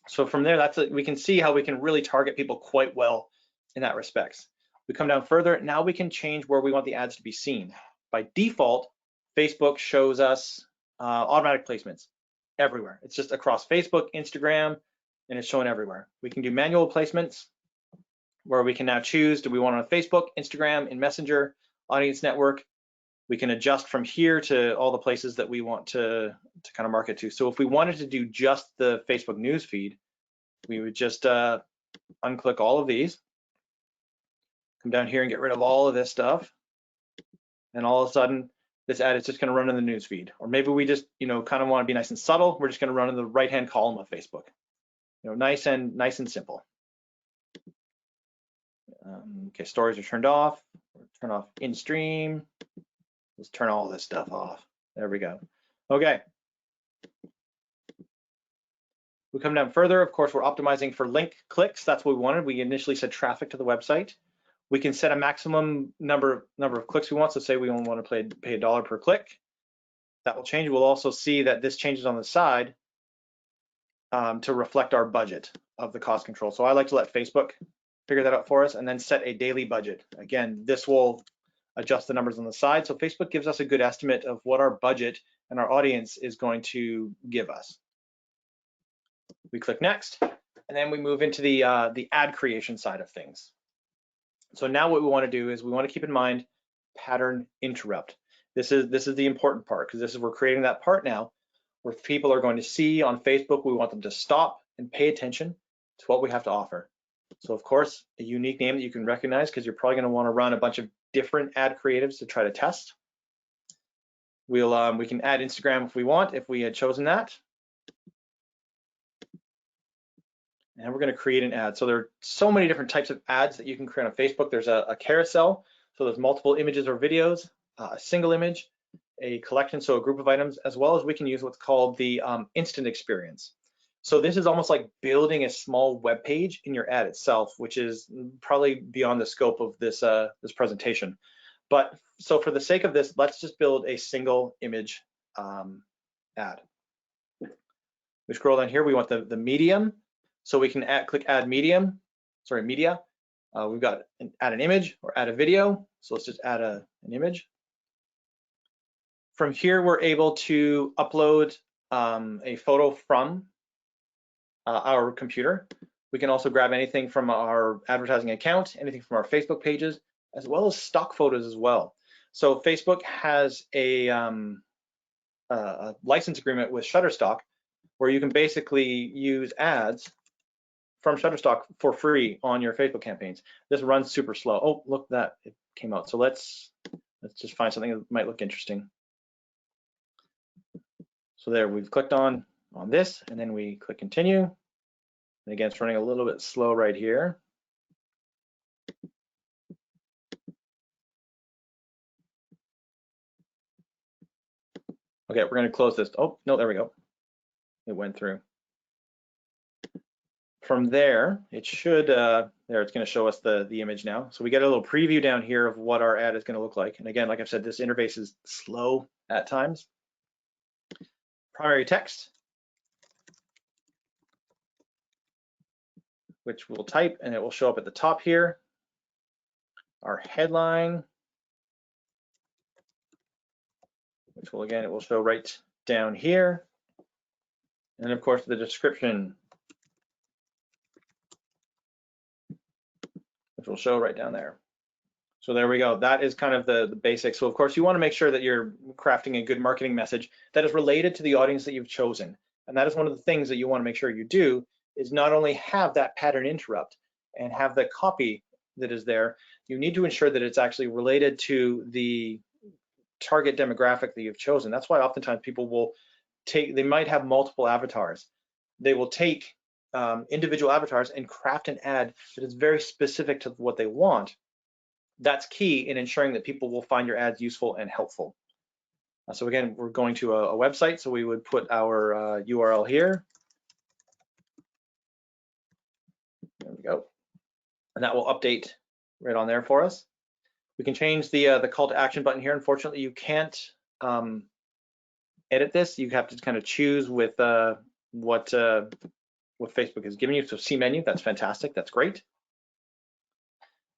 So from there, we can see how we can really target people quite well in that respects. We come down further. Now we can change where we want the ads to be seen. By default, Facebook shows us automatic placements everywhere. It's just across Facebook, Instagram, and it's shown everywhere. We can do manual placements where we can now choose, do we want it on Facebook, Instagram, in Messenger, Audience Network, We can adjust from here to all the places that we want to kind of market to. So if we wanted to do just the Facebook news feed, we would just unclick all of these, come down here and get rid of all of this stuff. And all of a sudden, this ad is just going to run in the news feed. Or maybe we just, kind of want to be nice and subtle. We're just going to run in the right-hand column of Facebook. Nice and simple. Okay, stories are turned off. Turn off in-stream. Let's turn all this stuff off. There we go. Okay. We come down further. Of course, we're optimizing for link clicks. That's what we wanted. We initially said traffic to the website. We can set a maximum number of clicks we want. So say we only want to pay $1 per click. That will change. We'll also see that this changes on the side to reflect our budget of the cost control. So I like to let Facebook figure that out for us and then set a daily budget. Again, this will adjust the numbers on the side. So Facebook gives us a good estimate of what our budget and our audience is going to give us. We click next, and then we move into the ad creation side of things. So now what we want to do is we want to keep in mind pattern interrupt. This is the important part, because we're creating that part now where people are going to see on Facebook. We want them to stop and pay attention to what we have to offer. So of course, a unique name that you can recognize, because you're probably going to want to run a bunch of different ad creatives to try to test. We can add Instagram if we want, if we had chosen that. And we're going to create an ad. So there are so many different types of ads that you can create on Facebook. There's a carousel, so there's multiple images or videos, a single image, a collection, so a group of items, as well as we can use what's called the instant experience. So this is almost like building a small web page in your ad itself, which is probably beyond the scope of this this presentation. But so for the sake of this, let's just build a single image ad. We scroll down here. We want the medium. So we can click add media. We've got add an image or add a video. So let's just add an image. From here, we're able to upload a photo from our computer. We can also grab anything from our advertising account, anything from our Facebook pages, as well as stock photos as well. So Facebook has a license agreement with Shutterstock, where you can basically use ads from Shutterstock for free on your Facebook campaigns. This runs super slow. Oh, look, that it came out. So let's just find something that might look interesting. So there, we've clicked on this, and then we click continue. And again, it's running a little bit slow right here. Okay, we're gonna close this. Oh, no, there we go. It went through. From there, it should, there, it's gonna show us the image now. So we get a little preview down here of what our ad is gonna look like. And again, like I've said, this interface is slow at times. Primary text, which we'll type, and it will show up at the top here. Our headline, which will, again, it will show right down here. And of course, the description, which will show right down there. So there we go. That is kind of the basics. So of course, you want to make sure that you're crafting a good marketing message that is related to the audience that you've chosen. And that is one of the things that you want to make sure you do, is not only have that pattern interrupt and have the copy that is there, you need to ensure that it's actually related to the target demographic that you've chosen. That's why oftentimes people will they might have multiple avatars. They will take individual avatars and craft an ad that is very specific to what they want. That's key in ensuring that people will find your ads useful and helpful. So again, we're going to a website, so we would put our URL here. There we go. And that will update right on there for us. We can change the call to action button here. Unfortunately, you can't edit this. You have to kind of choose with what Facebook is giving you. So C menu, that's fantastic. That's great.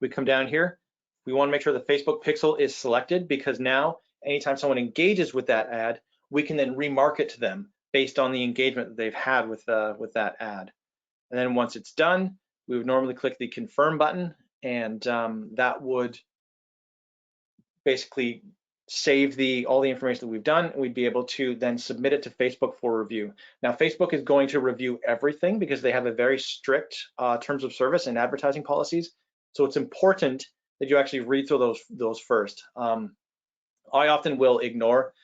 We come down here. We want to make sure the Facebook pixel is selected, because now anytime someone engages with that ad, we can then remarket to them based on the engagement that they've had with that ad. And then once it's done, we would normally click the confirm button, and that would basically save all the information that we've done, and we'd be able to then submit it to Facebook for review. Now, Facebook is going to review everything because they have a very strict terms of service and advertising policies. So it's important that you actually read through those first. I often will ignore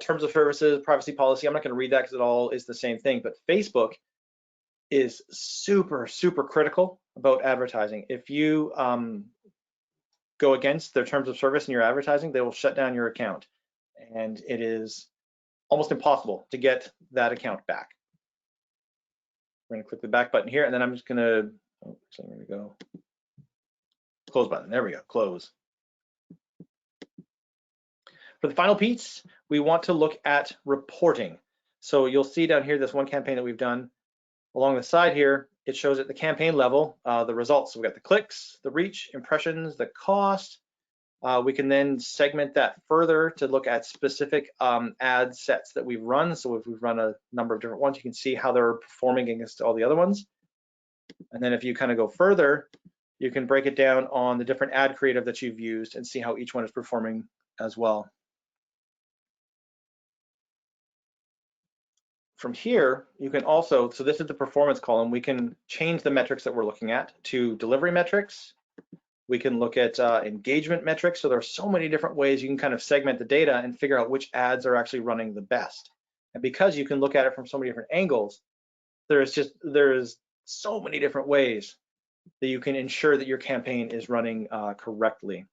terms of services, privacy policy. I'm not going to read that because it all is the same thing. But Facebook is super, super critical about advertising. If you go against their terms of service in your advertising, they will shut down your account. And it is almost impossible to get that account back. We're going to click the back button here, and then I'm just going to, oh, so I'm going to go close button. There we go, close. For the final piece, we want to look at reporting. So you'll see down here this one campaign that we've done. Along the side here, it shows at the campaign level the results. So we've got the clicks, the reach, impressions, the cost. We can then segment that further to look at specific ad sets that we've run. So if we've run a number of different ones, you can see how they're performing against all the other ones. And then if you kind of go further, you can break it down on the different ad creative that you've used and see how each one is performing as well. From here, you can also, so this is the performance column, we can change the metrics that we're looking at to delivery metrics. We can look at engagement metrics. So there are so many different ways you can kind of segment the data and figure out which ads are actually running the best. And because you can look at it from so many different angles, there's so many different ways that you can ensure that your campaign is running correctly.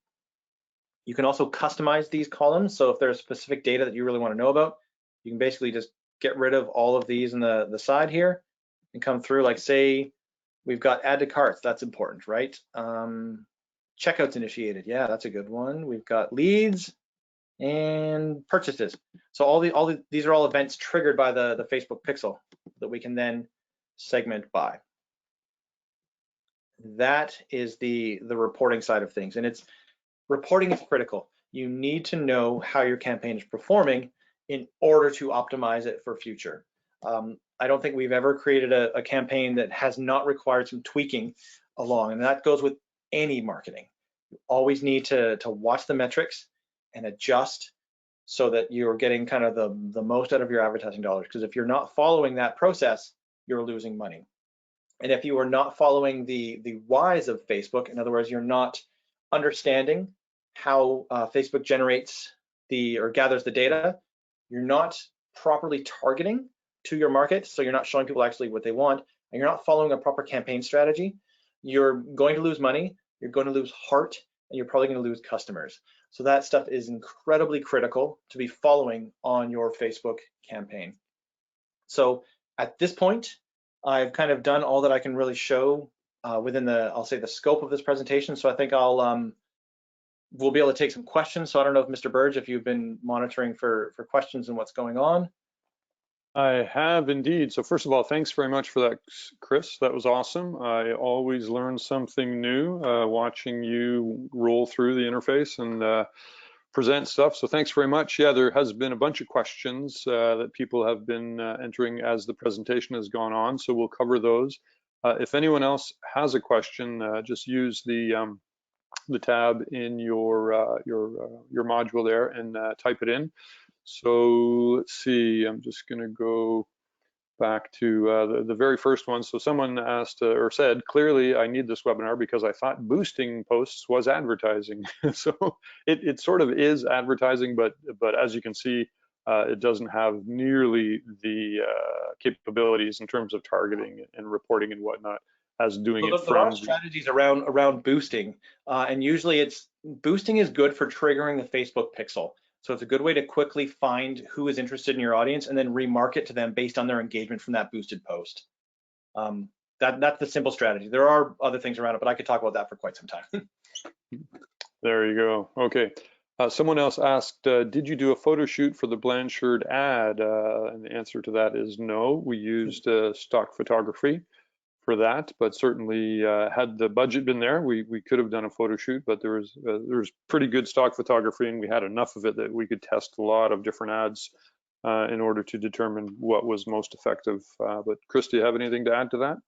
You can also customize these columns. So if there's specific data that you really want to know about, you can basically just get rid of all of these in the side here and come through, like say we've got add to carts, that's important, right? Checkouts initiated, yeah, that's a good one. We've got leads and purchases. So these are all events triggered by the Facebook pixel that we can then segment by. That is the reporting side of things, and reporting is critical. You need to know how your campaign is performing in order to optimize it for future. I don't think we've ever created a campaign that has not required some tweaking along, and that goes with any marketing. You always need to watch the metrics and adjust so that you're getting kind of the most out of your advertising dollars, because if you're not following that process, you're losing money. And if you are not following the whys of Facebook, in other words, you're not understanding how Facebook generates or gathers the data, you're not properly targeting to your market, so you're not showing people actually what they want, and you're not following a proper campaign strategy, you're going to lose money, you're going to lose heart, and you're probably going to lose customers. So that stuff is incredibly critical to be following on your Facebook campaign. So at this point, I've kind of done all that I can really show within I'll say the scope of this presentation. So I think we'll be able to take some questions. So I don't know if Mr. Burch, if you've been monitoring for questions and what's going on. I have indeed. So first of all, thanks very much for that, Chris. That was awesome. I always learn something new watching you roll through the interface and present stuff. So thanks very much. Yeah, there has been a bunch of questions that people have been entering as the presentation has gone on. So we'll cover those. If anyone else has a question, just use the tab in your module there and type it in. So let's see, I'm just going to go back to the very first one. So someone asked or said, clearly I need this webinar because I thought boosting posts was advertising. So it sort of is advertising, but as you can see, it doesn't have nearly the capabilities in terms of targeting and reporting and whatnot as doing it from. There are strategies around boosting, and usually boosting is good for triggering the Facebook pixel. So it's a good way to quickly find who is interested in your audience and then remarket to them based on their engagement from that boosted post. That's the simple strategy. There are other things around it, but I could talk about that for quite some time. There you go. Okay. Someone else asked, did you do a photo shoot for the Blanchard ad? And the answer to that is no. We used stock photography for that, but certainly had the budget been there, we could have done a photo shoot, but there was pretty good stock photography, and we had enough of it that we could test a lot of different ads in order to determine what was most effective. But Chris, do you have anything to add to that?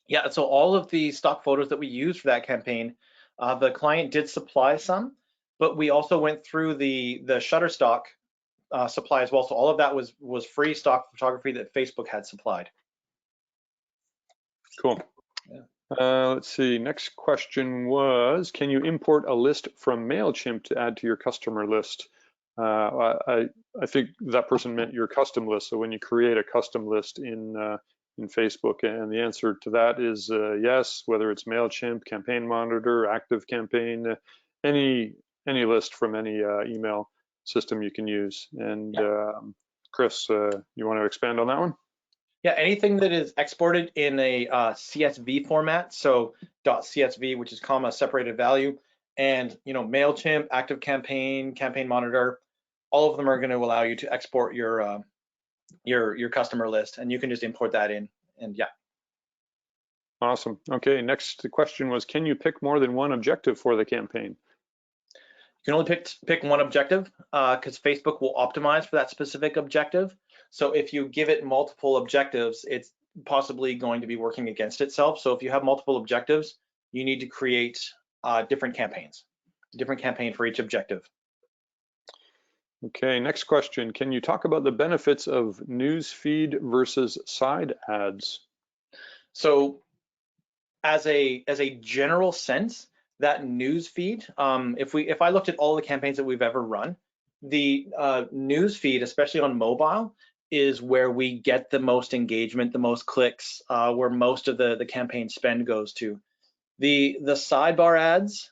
Yeah, so all of the stock photos that we used for that campaign, the client did supply some. but we also went through the Shutterstock supply as well. So all of that was free stock photography that Facebook had supplied. Cool. Yeah. Let's see. Next question was, can you import a list from MailChimp to add to your customer list? I think that person meant your custom list. So when you create a custom list in Facebook, and the answer to that is yes. Whether it's MailChimp, Campaign Monitor, Active Campaign, any list from any email system you can use. And Chris, you want to expand on that one? Yeah, anything that is exported in a CSV format, so .csv, which is comma separated value, and MailChimp, Active Campaign, Campaign Monitor, all of them are going to allow you to export your customer list, and you can just import that in, and yeah. Awesome. Okay, next question was, can you pick more than one objective for the campaign? You can only pick one objective because Facebook will optimize for that specific objective. So if you give it multiple objectives, it's possibly going to be working against itself. So if you have multiple objectives, you need to create different campaigns, a different campaign for each objective. Okay, next question. Can you talk about the benefits of newsfeed versus side ads? So as a general sense, that news feed, if I looked at all the campaigns that we've ever run, the news feed, especially on mobile, is where we get the most engagement, the most clicks, where most of the campaign spend goes to. The sidebar ads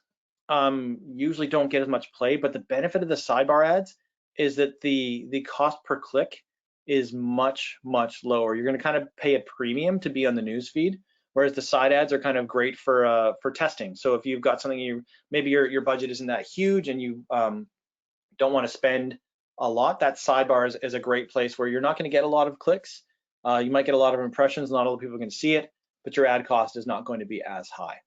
usually don't get as much play, but the benefit of the sidebar ads is that the cost per click is much lower. You're going to kind of pay a premium to be on the news feed, whereas the side ads are kind of great for testing. So if you've got something maybe your budget isn't that huge and you don't want to spend a lot, that sidebar is a great place where you're not going to get a lot of clicks. You might get a lot of impressions, not all the people can see it, but your ad cost is not going to be as high.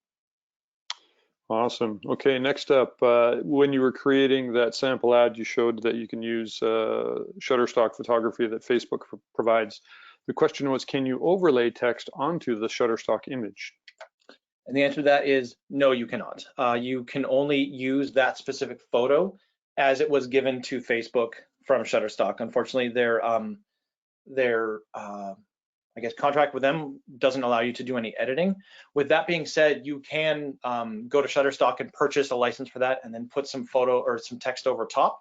Awesome. Okay, next up, when you were creating that sample ad, you showed that you can use Shutterstock photography that Facebook provides. The question was, can you overlay text onto the Shutterstock image? And the answer to that is no, you cannot. You can only use that specific photo as it was given to Facebook from Shutterstock. Unfortunately, their I guess contract with them doesn't allow you to do any editing. With that being said, you can go to Shutterstock and purchase a license for that and then put some photo or some text over top.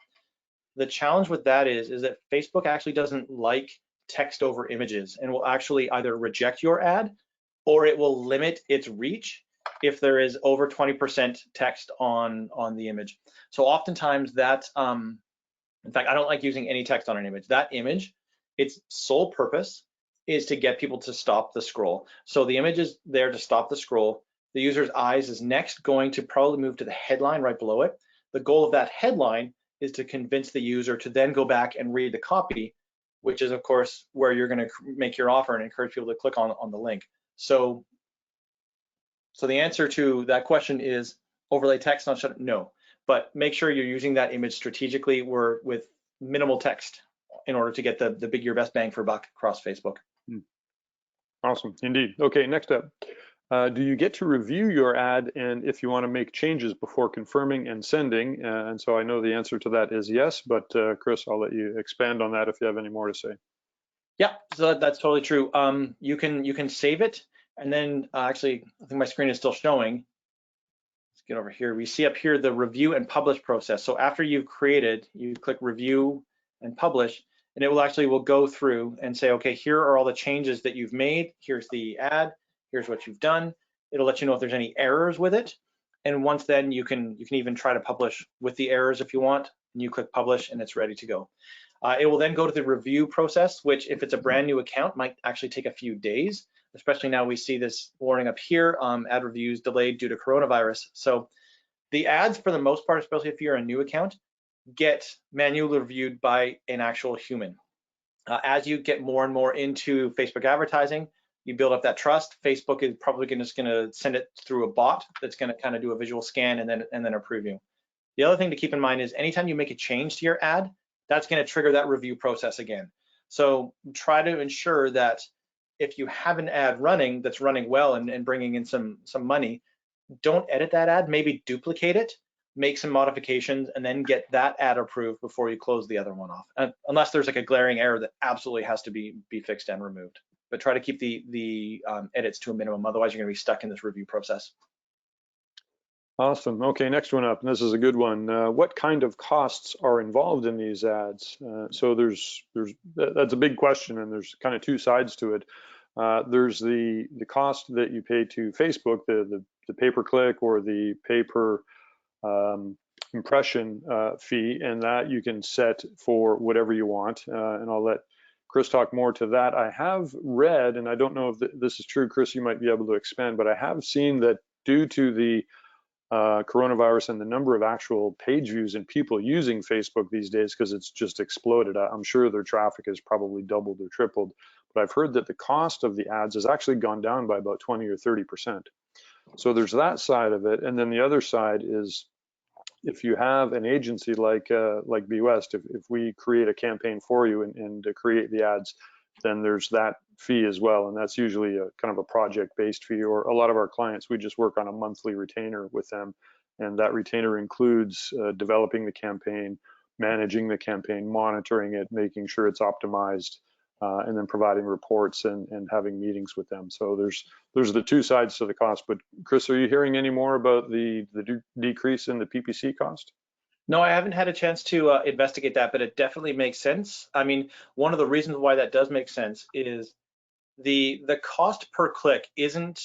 The challenge with that is that Facebook actually doesn't like text over images and will actually either reject your ad or it will limit its reach if there is over 20% text on the image. So oftentimes that, in fact, I don't like using any text on an image. That image, its sole purpose is to get people to stop the scroll. So the image is there to stop the scroll. The user's eyes is next going to probably move to the headline right below it. The goal of that headline is to convince the user to then go back and read the copy, which is of course where you're going to make your offer and encourage people to click on the link. So the answer to that question is overlay text on Shutter? No, but make sure you're using that image strategically with minimal text in order to get the bigger, best bang for buck across Facebook. Awesome, indeed. Okay, next up. Do you get to review your ad and if you want to make changes before confirming and sending? And so I know the answer to that is yes, but Chris, I'll let you expand on that if you have any more to say. Yeah, so that's totally true. You can save it, and then actually, I think my screen is still showing. Let's get over here. We see up here the review and publish process. So after you've created, you click review and publish, and it will go through and say, okay, here are all the changes that you've made. Here's the ad. Here's what you've done. It'll let you know if there's any errors with it. And once then you can even try to publish with the errors if you want, and you click publish and it's ready to go. It will then go to the review process, which if it's a brand new account might actually take a few days, especially now we see this warning up here, ad reviews delayed due to coronavirus. So the ads for the most part, especially if you're a new account, get manually reviewed by an actual human. As you get more and more into Facebook advertising, you build up that trust. Facebook is probably just going to send it through a bot that's going to kind of do a visual scan and then approve you. The other thing to keep in mind is anytime you make a change to your ad, that's going to trigger that review process again. So try to ensure that if you have an ad running that's running well and bringing in some money, don't edit that ad, maybe duplicate it, make some modifications, and then get that ad approved before you close the other one off. Unless there's like a glaring error that absolutely has to be fixed and removed. But try to keep the edits to a minimum. Otherwise, you're going to be stuck in this review process. Awesome. Okay, next one up, and this is a good one. What kind of costs are involved in these ads? So that's a big question, and there's kind of two sides to it. There's the cost that you pay to Facebook, the pay-per-click or the pay-per impression fee, and that you can set for whatever you want. And I'll let Chris talk more to that. I have read, and I don't know if this is true, Chris, you might be able to expand, but I have seen that due to the coronavirus and the number of actual page views and people using Facebook these days, because it's just exploded. I'm sure their traffic has probably doubled or tripled, but I've heard that the cost of the ads has actually gone down by about 20 or 30%. So there's that side of it. And then the other side is if you have an agency like bWEST, if we create a campaign for you and create the ads, then there's that fee as well, and that's usually a kind of a project-based fee. Or a lot of our clients, we just work on a monthly retainer with them, and that retainer includes developing the campaign, managing the campaign, monitoring it, making sure it's optimized, and then providing reports and having meetings with them. So there's the two sides to the cost. But Chris, are you hearing any more about the decrease in the PPC cost? No, I haven't had a chance to investigate that, but it definitely makes sense. I mean, one of the reasons why that does make sense is the cost per click isn't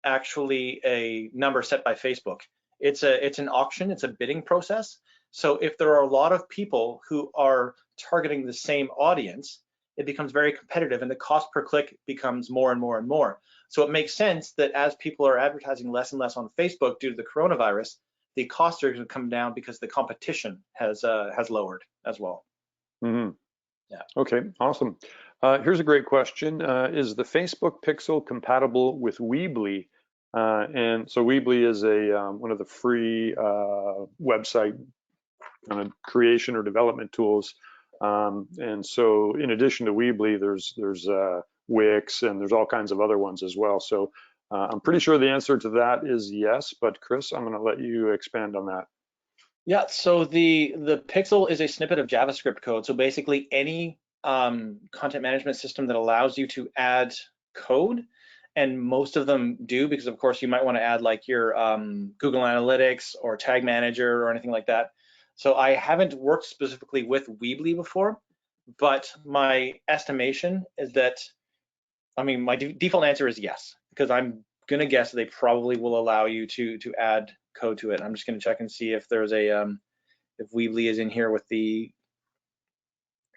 actually a number set by Facebook. It's an auction, it's a bidding process. So if there are a lot of people who are targeting the same audience, it becomes very competitive, and the cost per click becomes more and more and more. So it makes sense that as people are advertising less and less on Facebook due to the coronavirus, the costs are going to come down because the competition has lowered as well. Mm-hmm. Yeah. Okay, awesome. Here's a great question. Is the Facebook Pixel compatible with Weebly? And so Weebly is one of the free website kind of creation or development tools. And so in addition to Weebly, there's Wix, and there's all kinds of other ones as well. So I'm pretty sure the answer to that is yes, but Chris, I'm going to let you expand on that. Yeah, so the Pixel is a snippet of JavaScript code. So basically any content management system that allows you to add code, and most of them do, because of course you might want to add like your Google Analytics or Tag Manager or anything like that. So I haven't worked specifically with Weebly before, but my estimation is that, I mean, my default answer is yes, because I'm gonna guess they probably will allow you to add code to it. I'm just gonna check and see if there's a if Weebly is in here with the,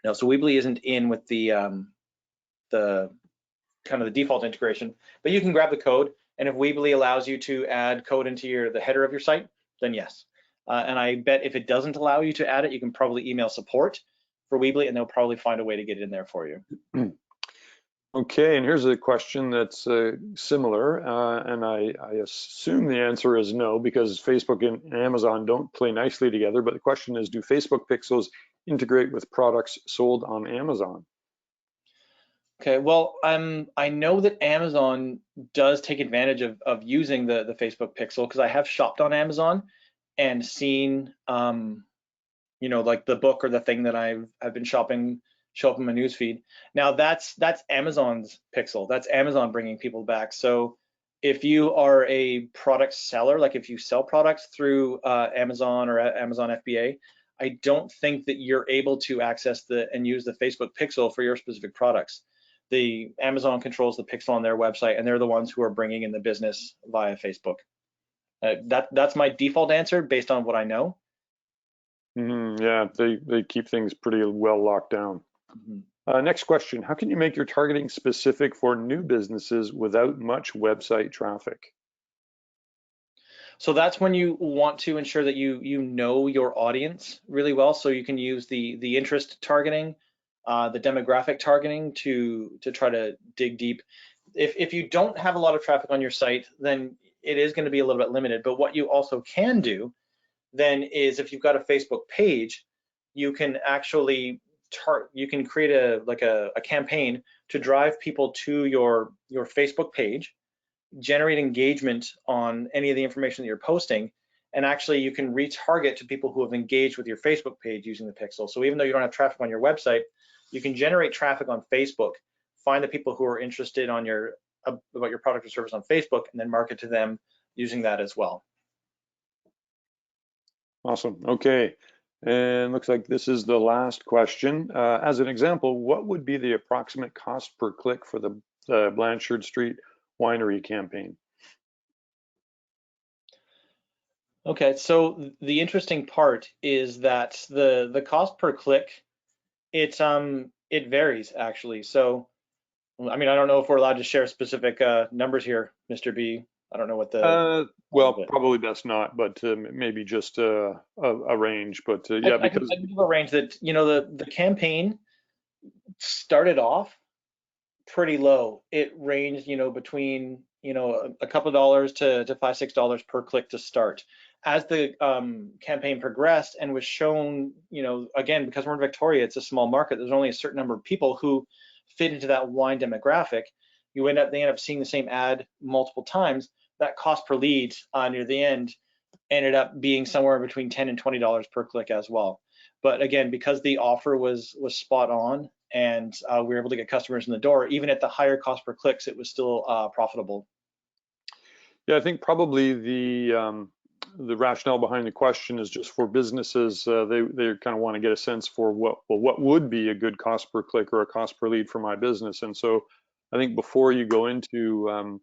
no, so Weebly isn't in with the kind of the default integration, but you can grab the code, and if Weebly allows you to add code into the header of your site, then yes. And I bet if it doesn't allow you to add it, you can probably email support for Weebly, and they'll probably find a way to get it in there for you. Okay, and here's a question that's similar, and I assume the answer is no, because Facebook and Amazon don't play nicely together. But the question is, do Facebook Pixels integrate with products sold on Amazon? Okay, well, I know that Amazon does take advantage of using the Facebook Pixel, because I have shopped on Amazon and seen, you know, like the book or the thing that I've been shopping show up in my newsfeed. Now that's Amazon's Pixel. That's Amazon bringing people back. So if you are a product seller, like if you sell products through Amazon or Amazon FBA, I don't think that you're able to access and use the Facebook Pixel for your specific products. The Amazon controls the Pixel on their website, and they're the ones who are bringing in the business via Facebook. That's my default answer based on what I know. Yeah, they keep things pretty well locked down. Next question, how can you make your targeting specific for new businesses without much website traffic? So that's when you want to ensure that you know your audience really well. So you can use the interest targeting, the demographic targeting to try to dig deep. If you don't have a lot of traffic on your site, then it is going to be a little bit limited. But what you also can do then is, if you've got a Facebook page, you can actually you can create a campaign to drive people to your Facebook page, generate engagement on any of the information that you're posting, And actually, you can retarget to people who have engaged with your Facebook page using the pixel. So even though you don't have traffic on your website, you can generate traffic on Facebook, find the people who are interested on your about your product or service on Facebook, and then market to them using that as well. Awesome. Okay. And looks like this is the last question. As an example, what would be the approximate cost per click for the Blanchard Street Winery campaign? Okay, so the interesting part is that the cost per click, it varies actually. So I mean, I don't know if we're allowed to share specific numbers here, Mr. B. I don't know what the Well, probably best not, but maybe just a range. But yeah, because I can give a range that, you know, the campaign started off pretty low. It ranged, you know, between, you know, a couple of dollars to $5-6 per click to start. As the campaign progressed and was shown, you know, again, because we're in Victoria, it's a small market. There's only a certain number of people who fit into that wine demographic. They end up seeing the same ad multiple times. That cost per lead near the end ended up being somewhere between $10 and $20 per click as well. But again, because the offer was spot on and we were able to get customers in the door, even at the higher cost per clicks, it was still profitable. yeah, I think probably the rationale behind the question is just for businesses. They kind of want to get a sense for what would be a good cost per click or a cost per lead for my business. And so I think before you go into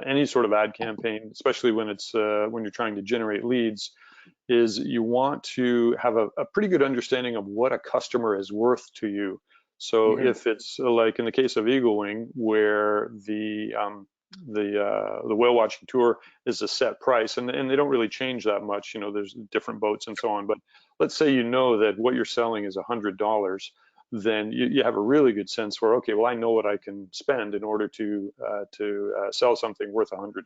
any sort of ad campaign, especially when it's when you're trying to generate leads, is you want to have a pretty good understanding of what a customer is worth to you. So if it's like in the case of Eagle Wing, where the whale watching tour is a set price, and they don't really change that much. You know, there's different boats and so on. But let's say you know that what you're selling is $100, then you have a really good sense for, okay, well, I know what I can spend in order to sell something worth $100.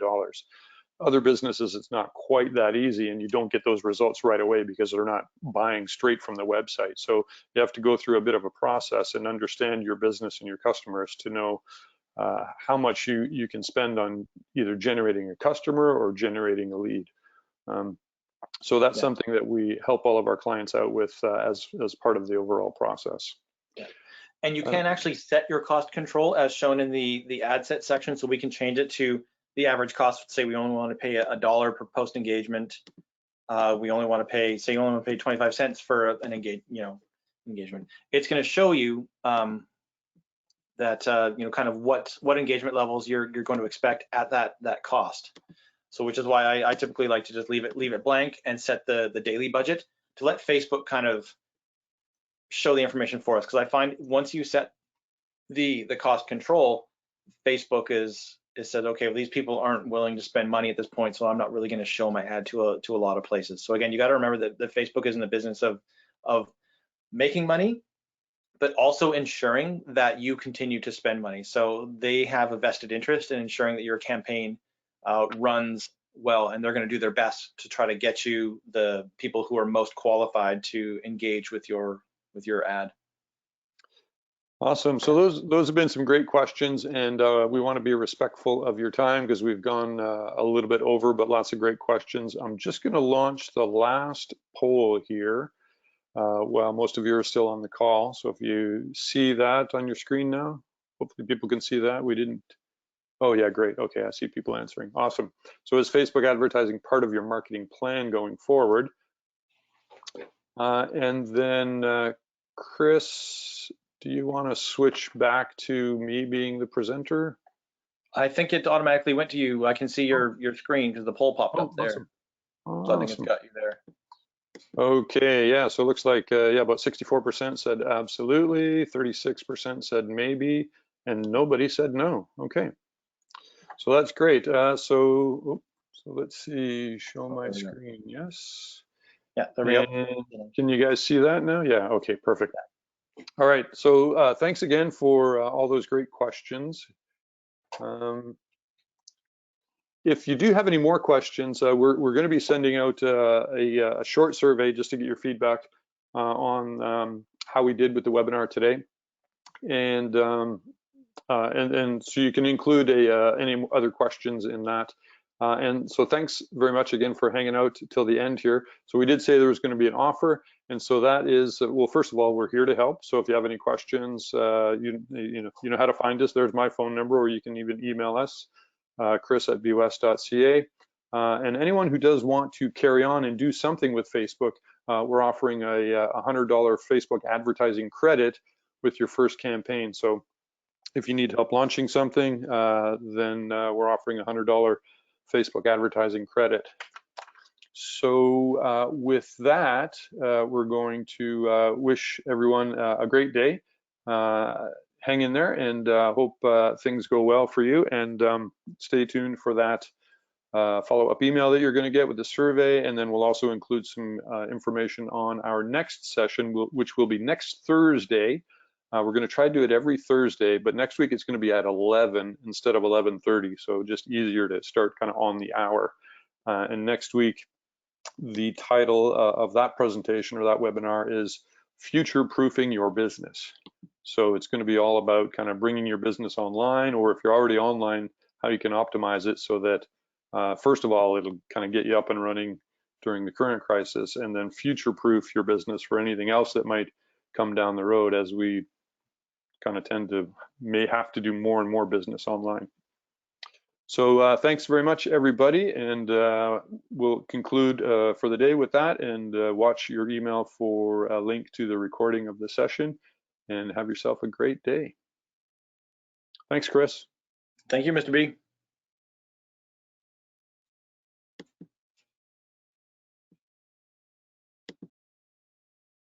Other businesses, it's not quite that easy, and you don't get those results right away because they're not buying straight from the website. So you have to go through a bit of a process and understand your business and your customers to know how much you can spend on either generating a customer or generating a lead. So that's something that we help all of our clients out with as part of the overall process. Yeah. And you can actually set your cost control as shown in the ad set section, so we can change it to the average cost. Say we only want to pay $1 per post engagement. We only want to pay, say you only want to pay 25 cents for an engagement. It's going to show you that you know, kind of what engagement levels you're going to expect at that cost. So which is why I typically like to just leave it blank and set the daily budget to let Facebook kind of show the information for us. Because I find once you set the cost control, Facebook is said, okay, well, these people aren't willing to spend money at this point, so I'm not really going to show my ad to a lot of places. So again, you got to remember that Facebook is in the business of making money, but also ensuring that you continue to spend money. So they have a vested interest in ensuring that your campaign runs well, and they're going to do their best to try to get you the people who are most qualified to engage with your ad. Awesome. So those have been some great questions, and we want to be respectful of your time because we've gone a little bit over, but lots of great questions. I'm just going to launch the last poll here while most of you are still on the call. So if you see that on your screen now, hopefully people can see that. We didn't. Oh yeah, great. Okay, I see people answering. Awesome. So is Facebook advertising part of your marketing plan going forward? And then Chris, do you want to switch back to me being the presenter? I think it automatically went to you. I can see your screen because the poll popped up there. Awesome. So I think it's got you there. Okay, yeah, so it looks like, yeah, about 64% said absolutely, 36% said maybe, and nobody said no. Okay, so that's great. So let's see, show my screen, yes. Yeah, there we go. Can you guys see that now? Yeah, okay, perfect. All right, so thanks again for all those great questions. If you do have any more questions, we're going to be sending out a short survey just to get your feedback on how we did with the webinar today, and so you can include any other questions in that. And so thanks very much again for hanging out till the end here. So we did say there was going to be an offer, and so that is, well, first of all, we're here to help. So if you have any questions, you know how to find us. There's my phone number, or you can even email us, chris@bwest.ca. And anyone who does want to carry on and do something with Facebook, we're offering a $100 Facebook advertising credit with your first campaign. So if you need help launching something, then we're offering a $100 Facebook advertising credit. So with that, we're going to wish everyone a great day. Hang in there, and hope things go well for you, and stay tuned for that follow-up email that you're going to get with the survey, and then we'll also include some information on our next session, which will be next Thursday. We're going to try to do it every Thursday, but next week it's going to be at 11 instead of 11:30, so just easier to start kind of on the hour. And next week, the title of that presentation or that webinar is Future-Proofing Your Business. So it's going to be all about kind of bringing your business online, or if you're already online, how you can optimize it so that first of all, it'll kind of get you up and running during the current crisis, and then future-proof your business for anything else that might come down the road, as we kind of may have to do more and more business online. So thanks very much, everybody, and we'll conclude for the day with that, and watch your email for a link to the recording of the session, and have yourself a great day. Thanks, Chris. Thank you, Mr. B.